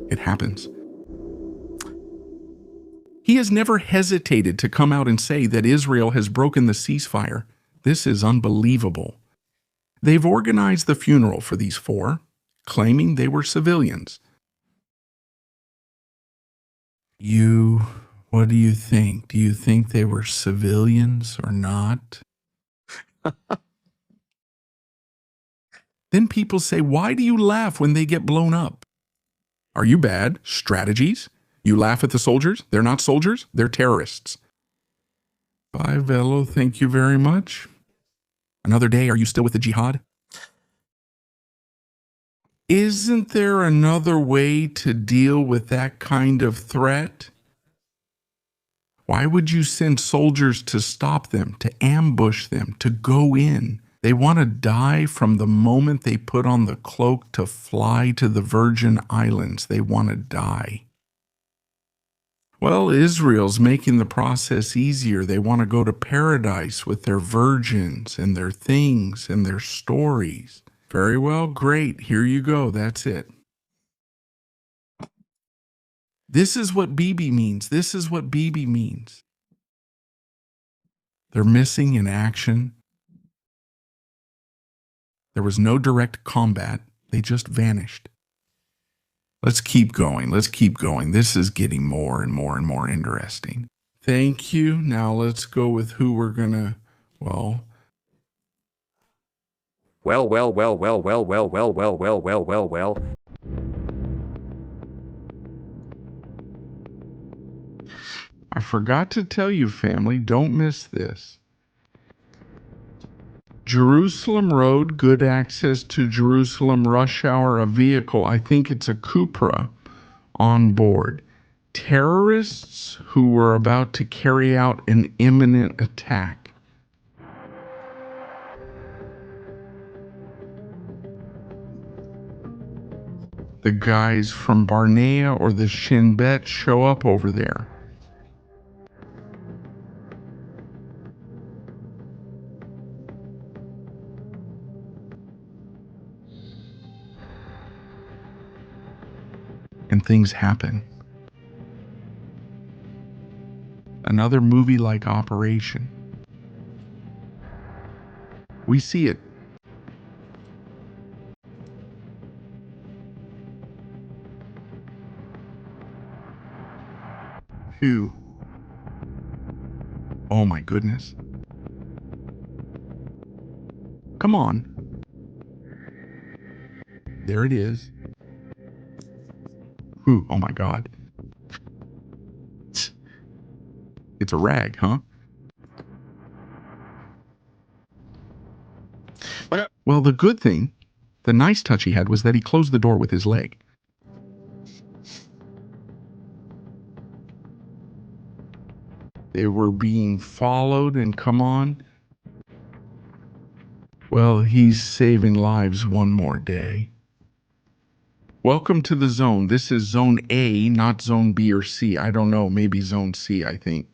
It happens. He has never hesitated to come out and say that Israel has broken the ceasefire. This is unbelievable. They've organized the funeral for these four, claiming they were civilians. What do you think? Do you think they were civilians or not? Then people say, why do you laugh when they get blown up? Are you bad? Strategies? You laugh at the soldiers? They're not soldiers, they're terrorists. Bye, Velo, thank you very much. Another day, are you still with the jihad? Isn't there another way to deal with that kind of threat? Why would you send soldiers to stop them, to ambush them, to go in? They want to die from the moment they put on the cloak to fly to the Virgin Islands. They want to die. Well, Israel's making the process easier. They want to go to paradise with their virgins and their things and their stories. Very well, great. Here you go. That's it. This is what Bibi means. This is what Bibi means. They're missing in action. There was no direct combat. They just vanished. Let's keep going. Let's keep going. This is getting more and more and more interesting. Thank you. Now let's go with who we're going to, well. I forgot to tell you, family, don't miss this. Jerusalem Road, good access to Jerusalem, rush hour, a vehicle, I think it's a Cupra, on board. Terrorists who were about to carry out an imminent attack. The guys from Barnea or the Shin Bet show up over there. And things happen. Another movie-like operation. We see it. Who? Oh my goodness. Come on. There it is. Ooh, oh my God. It's a rag, huh? Well, the good thing, the nice touch he had was that he closed the door with his leg. They were being followed and come on. Well, he's saving lives one more day. Welcome to the zone. This is zone A, not zone B or C. I don't know, maybe zone C, I think.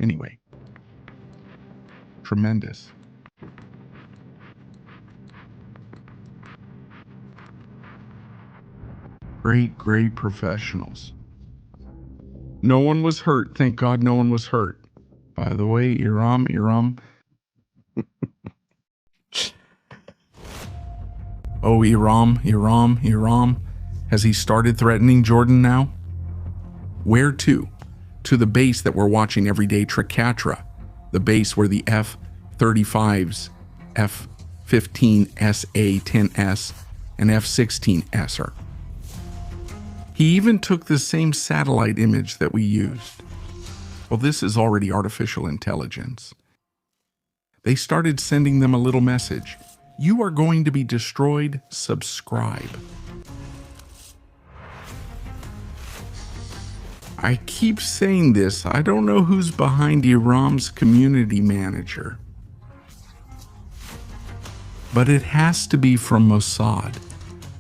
Anyway. Tremendous. Great, great professionals. No one was hurt. Thank God no one was hurt. By the way, Iram. Oh, Iram. Has he started threatening Jordan now? Where to? To the base that we're watching every day, Tricatra. The base where the F-35s, F-15S, A-10S, and F-16S are. He even took the same satellite image that we used. Well, this is already artificial intelligence. They started sending them a little message. You are going to be destroyed. Subscribe. I keep saying this. I don't know who's behind Iram's community manager. But it has to be from Mossad,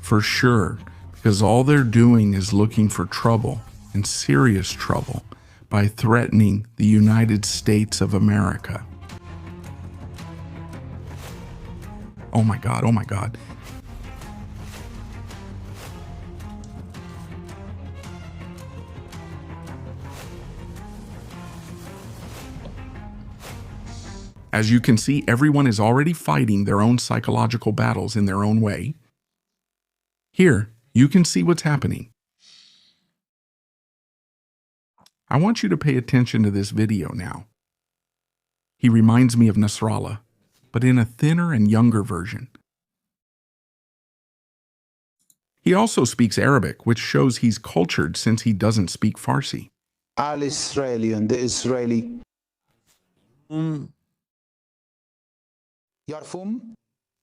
for sure, because all they're doing is looking for trouble, and serious trouble, by threatening the United States of America. Oh my God, oh my God. As you can see, everyone is already fighting their own psychological battles in their own way. Here, you can see what's happening. I want you to pay attention to this video now. He reminds me of Nasrallah, but in a thinner and younger version. He also speaks Arabic, which shows he's cultured since he doesn't speak Farsi. Al-Israeli and the Israeli. Yarfum?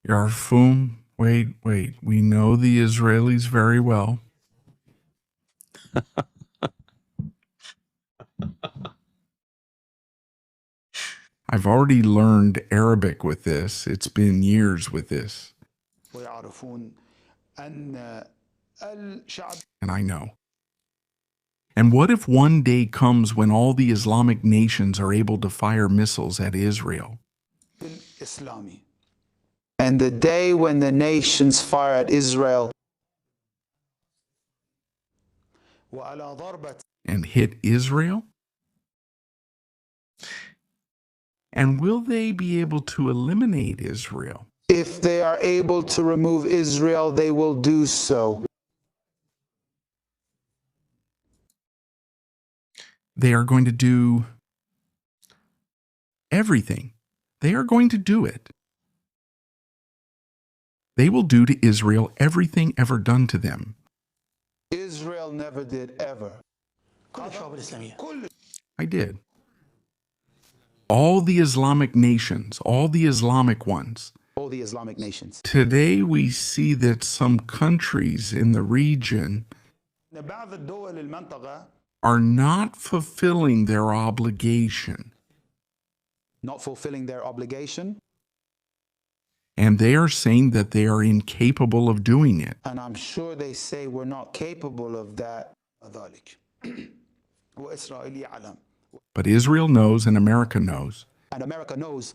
Yarfum? Wait. We know the Israelis very well. I've already learned Arabic with this. It's been years with this. And I know. And what if one day comes when all the Islamic nations are able to fire missiles at Israel? And the day when the nations fire at Israel and hit Israel? And will they be able to eliminate Israel? if they are able to remove Israel, they will do so. They are going to do everything. They are going to do it. They will do to Israel everything ever done to them. Israel never did ever. I did. All the Islamic nations, all the Islamic ones. All the Islamic nations. Today we see that some countries in the region are not fulfilling their obligation. Not fulfilling their obligation. And they are saying that they are incapable of doing it. And I'm sure they say we're not capable of that. But Israel knows and America knows. And America knows.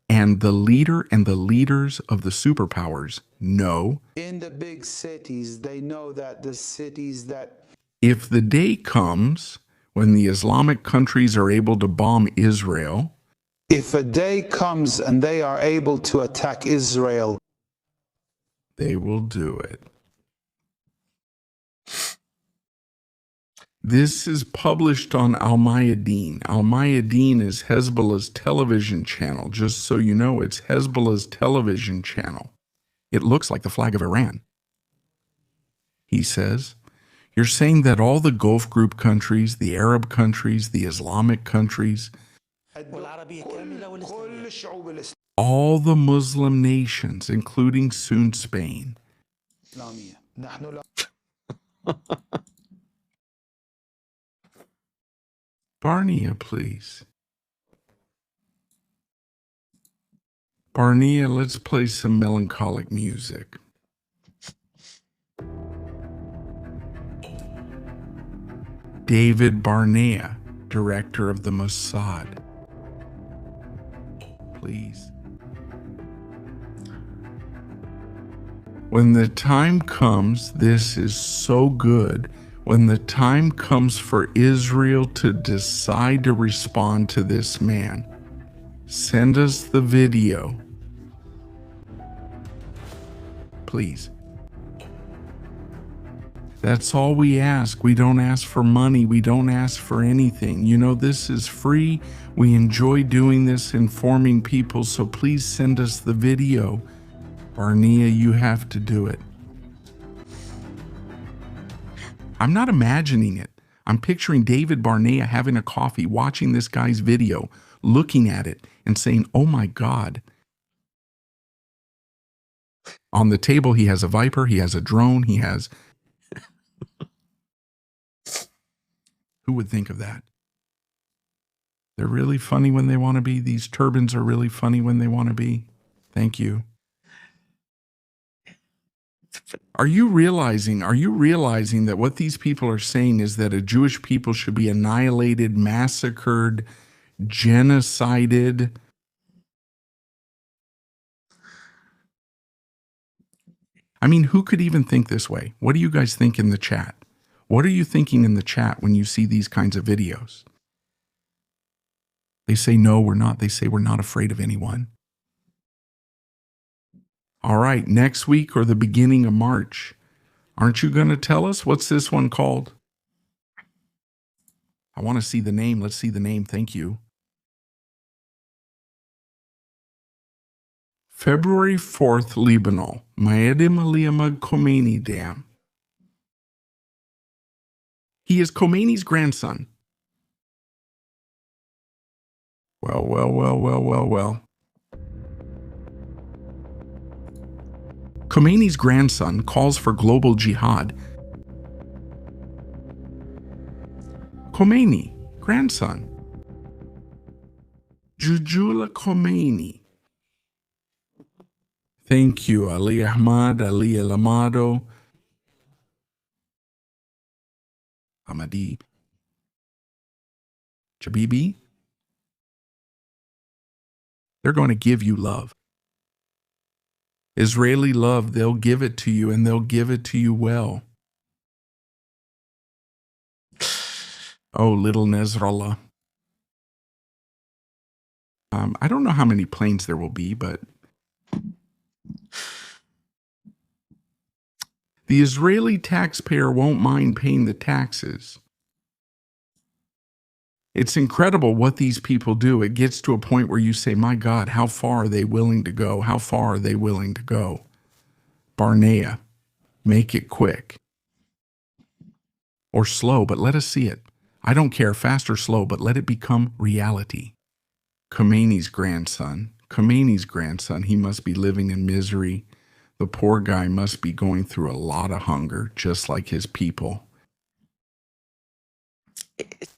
And the leader and the leaders of the superpowers know. In the big cities, they know that the cities that... If the day comes when the Islamic countries are able to bomb Israel, if a day comes and they are able to attack Israel, they will do it. This is published on Al Mayadeen. Al Mayadeen is Hezbollah's television channel. Just so you know, it's Hezbollah's television channel. It looks like the flag of Iran. He says, you're saying that all the Gulf Group countries, the Arab countries, the Islamic countries, all the Muslim nations, including soon Spain, Barnea, please. Barnea, let's play some melancholic music. David Barnea, director of the Mossad. Please. When the time comes, this is so good. When the time comes for Israel to decide to respond to this man, send us the video. Please. That's all we ask. We don't ask for money. We don't ask for anything. You know, this is free. We enjoy doing this, informing people, so please send us the video. Barnea, you have to do it. I'm not imagining it. I'm picturing David Barnea having a coffee, watching this guy's video, looking at it, and saying, oh my God. On the table, he has a Viper, he has a drone, he has... Who would think of that? They're really funny when they want to be. These turbans are really funny when they want to be. Thank you. Are you realizing that what these people are saying is that a Jewish people should be annihilated, massacred, genocided? I mean, who could even think this way? What do you guys think in the chat? What are you thinking in the chat when you see these kinds of videos? They say, no, we're not. They say, we're not afraid of anyone. All right, next week or the beginning of March, aren't you going to tell us? What's this one called? I want to see the name. Let's see the name. Thank you. February 4th, Lebanon. Maedim Aliyamag Khomeini Dam. He is Khomeini's grandson. Well. Khomeini's grandson calls for global jihad. Khomeini, grandson. Jujula Khomeini. Thank you, Ali Ahmad, Ali El Amado, Hamadi, Jabibi. They're going to give you love. Israeli love, they'll give it to you, and they'll give it to you well. Oh, little Nasrallah. I don't know how many planes there will be, but the Israeli taxpayer won't mind paying the taxes. It's incredible what these people do. It gets to a point where you say, my God, how far are they willing to go? How far are they willing to go? Barnea, make it quick. Or slow, but let us see it. I don't care, fast or slow, but let it become reality. Khomeini's grandson, he must be living in misery. The poor guy must be going through a lot of hunger, just like his people.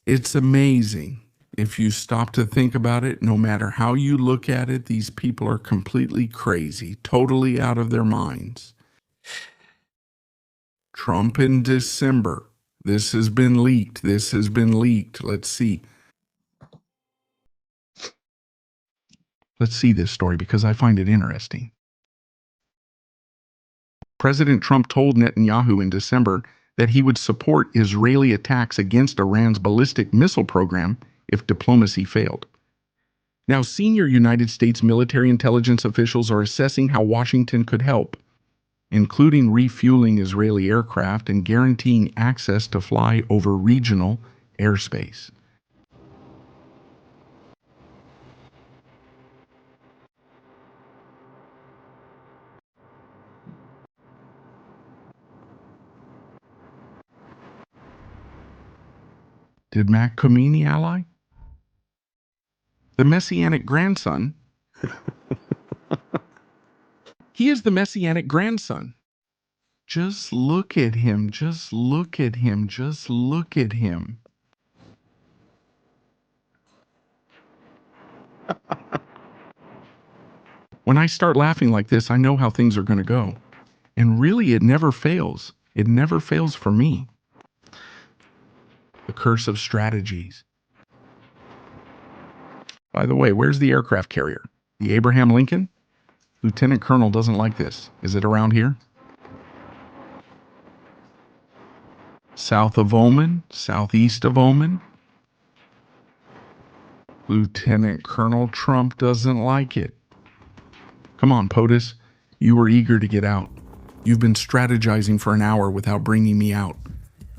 It's amazing. If you stop to think about it, no matter how you look at it, these people are completely crazy, totally out of their minds. Trump in December. This has been leaked. Let's see. Let's see this story because I find it interesting. President Trump told Netanyahu in December that he would support Israeli attacks against Iran's ballistic missile program if diplomacy failed. Now, senior United States military intelligence officials are assessing how Washington could help, including refueling Israeli aircraft and guaranteeing access to fly over regional airspace. Did Matt Khomeini ally? The Messianic grandson? He is the Messianic grandson. Just look at him, just look at him, just look at him. When I start laughing like this, I know how things are going to go. And really, it never fails. It never fails for me. The curse of strategies. By the way, where's the aircraft carrier? The Abraham Lincoln? Lieutenant Colonel doesn't like this. Is it around here? South of Oman? Southeast of Oman? Lieutenant Colonel Trump doesn't like it. Come on, POTUS. You were eager to get out. You've been strategizing for an hour without bringing me out.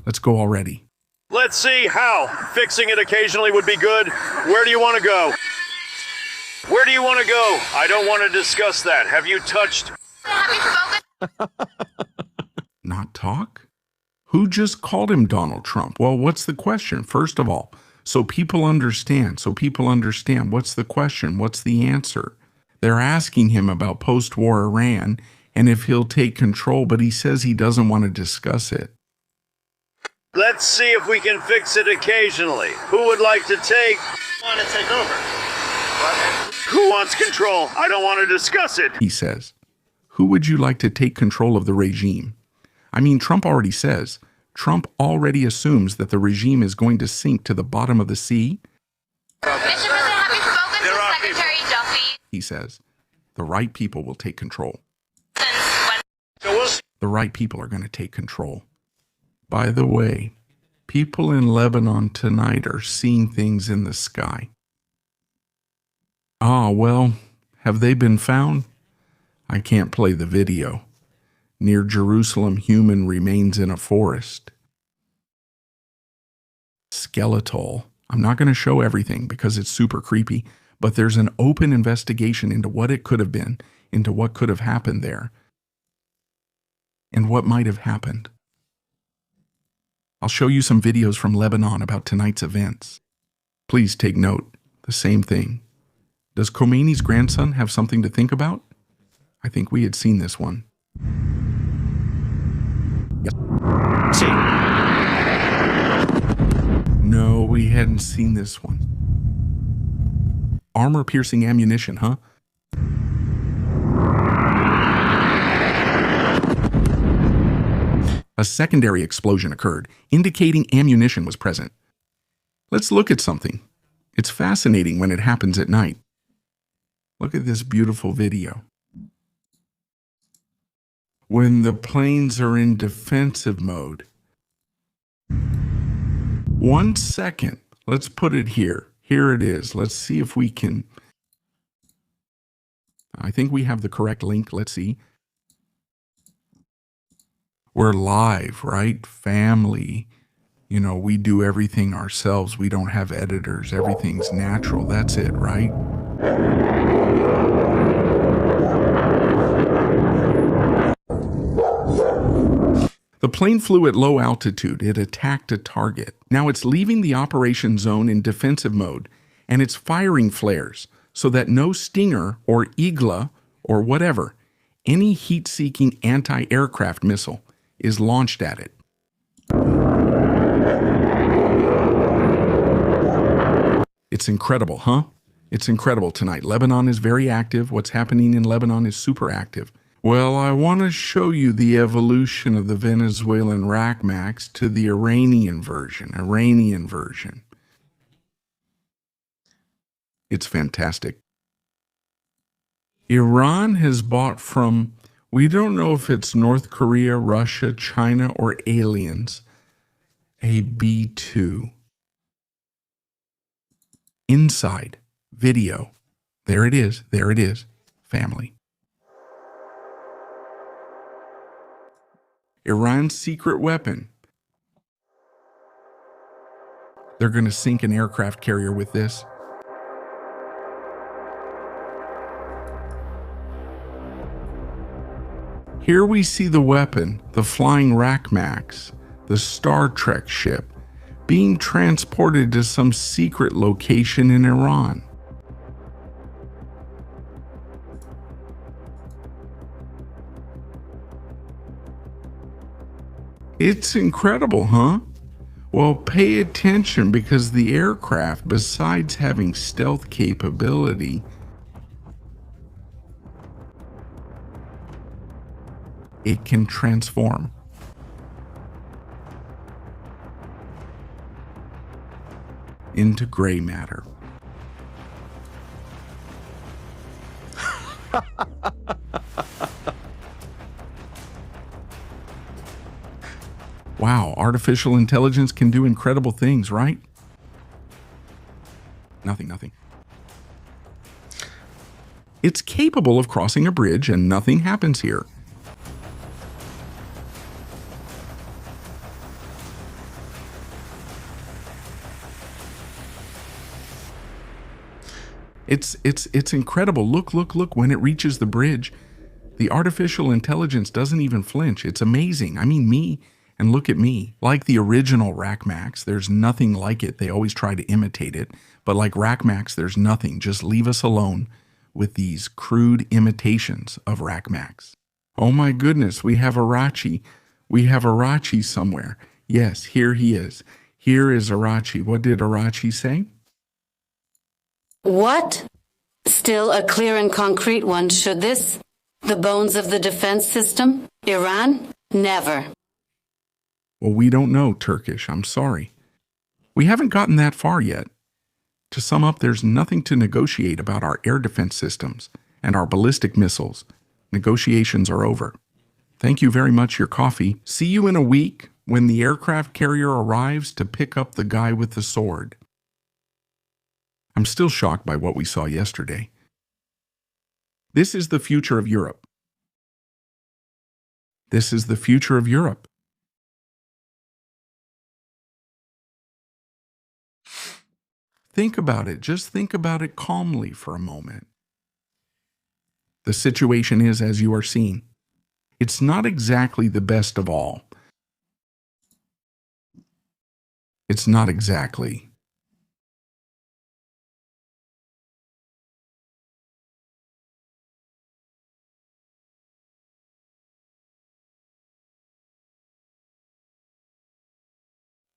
Let's go already. Let's see how. Fixing it occasionally would be good. Where do you want to go? Where do you want to go? I don't want to discuss that. Have you touched? Not talk? Who just called him Donald Trump? Well, what's the question? First of all, so people understand. What's the question? What's the answer? They're asking him about post-war Iran and if he'll take control, but he says he doesn't want to discuss it. Let's see if we can fix it occasionally. Who would like to take? Want to take over? Who wants control? I don't want to discuss it. He says, who would you like to take control of the regime? I mean, Trump already says, Trump already assumes that the regime is going to sink to the bottom of the sea. Mr. President, have you spoken to Secretary Duffy? He says, the right people will take control. Since The right people are going to take control. By the way, people in Lebanon tonight are seeing things in the sky. Ah, well, have they been found? I can't play the video. Near Jerusalem, human remains in a forest. Skeletal. I'm not going to show everything because it's super creepy, but there's an open investigation into what it could have been, into what could have happened there, and what might have happened. I'll show you some videos from Lebanon about tonight's events. Please take note, the same thing. Does Khomeini's grandson have something to think about? I think we had seen this one. Yes. See. No, we hadn't seen this one. Armor-piercing ammunition, huh? A secondary explosion occurred, indicating ammunition was present. Let's look at something. It's fascinating when it happens at night. Look at this beautiful video. when the planes are in defensive mode. 1 second. Let's put it here. Here it is. Let's see if we can. I think we have the correct link. Let's see. We're live, right? Family. You know, we do everything ourselves. We don't have editors. Everything's natural. That's it, right? The plane flew at low altitude. It attacked a target. Now it's leaving the operation zone in defensive mode, and it's firing flares so that no Stinger or Igla or whatever, any heat-seeking anti-aircraft missile, is launched at it. It's incredible, huh? It's incredible tonight. Lebanon is very active. What's happening in Lebanon is super active. Well, I want to show you the evolution of the Venezuelan RACMAX to the Iranian version. It's fantastic. Iran has bought from, we don't know if it's North Korea, Russia, China, or aliens, a B-2. Inside video. There it is, family. Iran's secret weapon. They're going to sink an aircraft carrier with this. Here we see the weapon, the flying RACMAX, the Star Trek ship, being transported to some secret location in Iran. It's incredible, huh? Well, pay attention, because the aircraft, besides having stealth capability, it can transform. Into gray matter. Wow, artificial intelligence can do incredible things, right? Nothing. It's capable of crossing a bridge and nothing happens here. It's incredible. Look, when it reaches the bridge, the artificial intelligence doesn't even flinch. It's amazing. I mean, me, and look at me. Like the original RACMAX, there's nothing like it. They always try to imitate it. But like RACMAX, there's nothing. Just leave us alone with these crude imitations of RACMAX. Oh my goodness, we have Arachi. We have Arachi somewhere. Yes, here he is. Here is Arachi. What did Arachi say? What? Still a clear and concrete one, should this? The bones of the defense system? Iran? Never. Well, we don't know Turkish. I'm sorry. We haven't gotten that far yet. To sum up, there's nothing to negotiate about our air defense systems and our ballistic missiles. Negotiations are over. Thank you very much, your coffee. See you in a week when the aircraft carrier arrives to pick up the guy with the sword. I'm still shocked by what we saw yesterday. This is the future of Europe. This is the future of Europe. Think about it. Just think about it calmly for a moment. The situation is as you are seeing. It's not exactly the best of all. It's not exactly.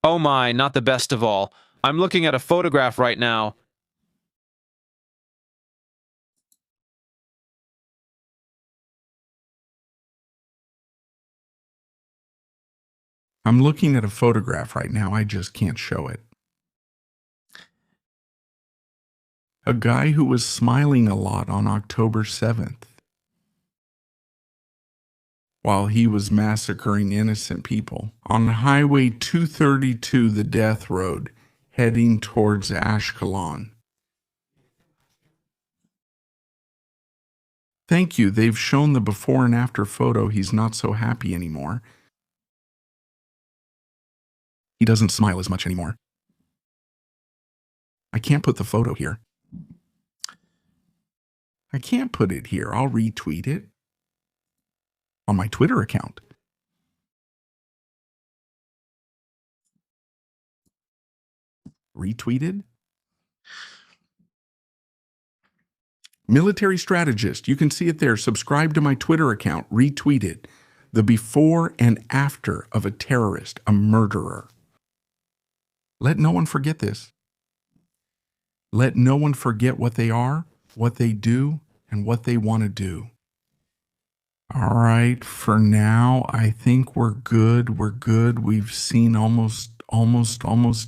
Oh my, not the best of all. I'm looking at a photograph right now. I'm looking at a photograph right now. I just can't show it. A guy who was smiling a lot on October 7th. while he was massacring innocent people. On Highway 232, the death road, heading towards Ashkelon. Thank you. They've shown the before and after photo. He's not so happy anymore. He doesn't smile as much anymore. I can't put the photo here. I can't put it here. I'll retweet it on my Twitter account. Retweeted. Military strategist. You can see it there. Subscribe to my Twitter account. Retweeted. The before and after of a terrorist, a murderer. Let no one forget this. Let no one forget what they are, what they do, and what they want to do. All right, for now, I think we're good. We're good. We've seen almost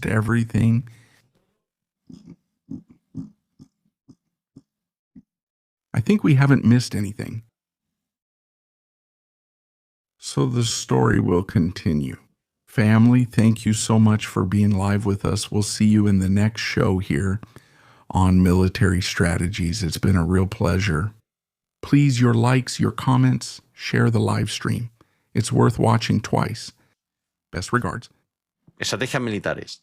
everything. I think we haven't missed anything. So the story will continue. Family, thank you so much for being live with us. We'll see you in the next show here on Military Strategies. It's been a real pleasure. Please, your likes, your comments, share the live stream. It's worth watching twice. Best regards. Estrategias militares.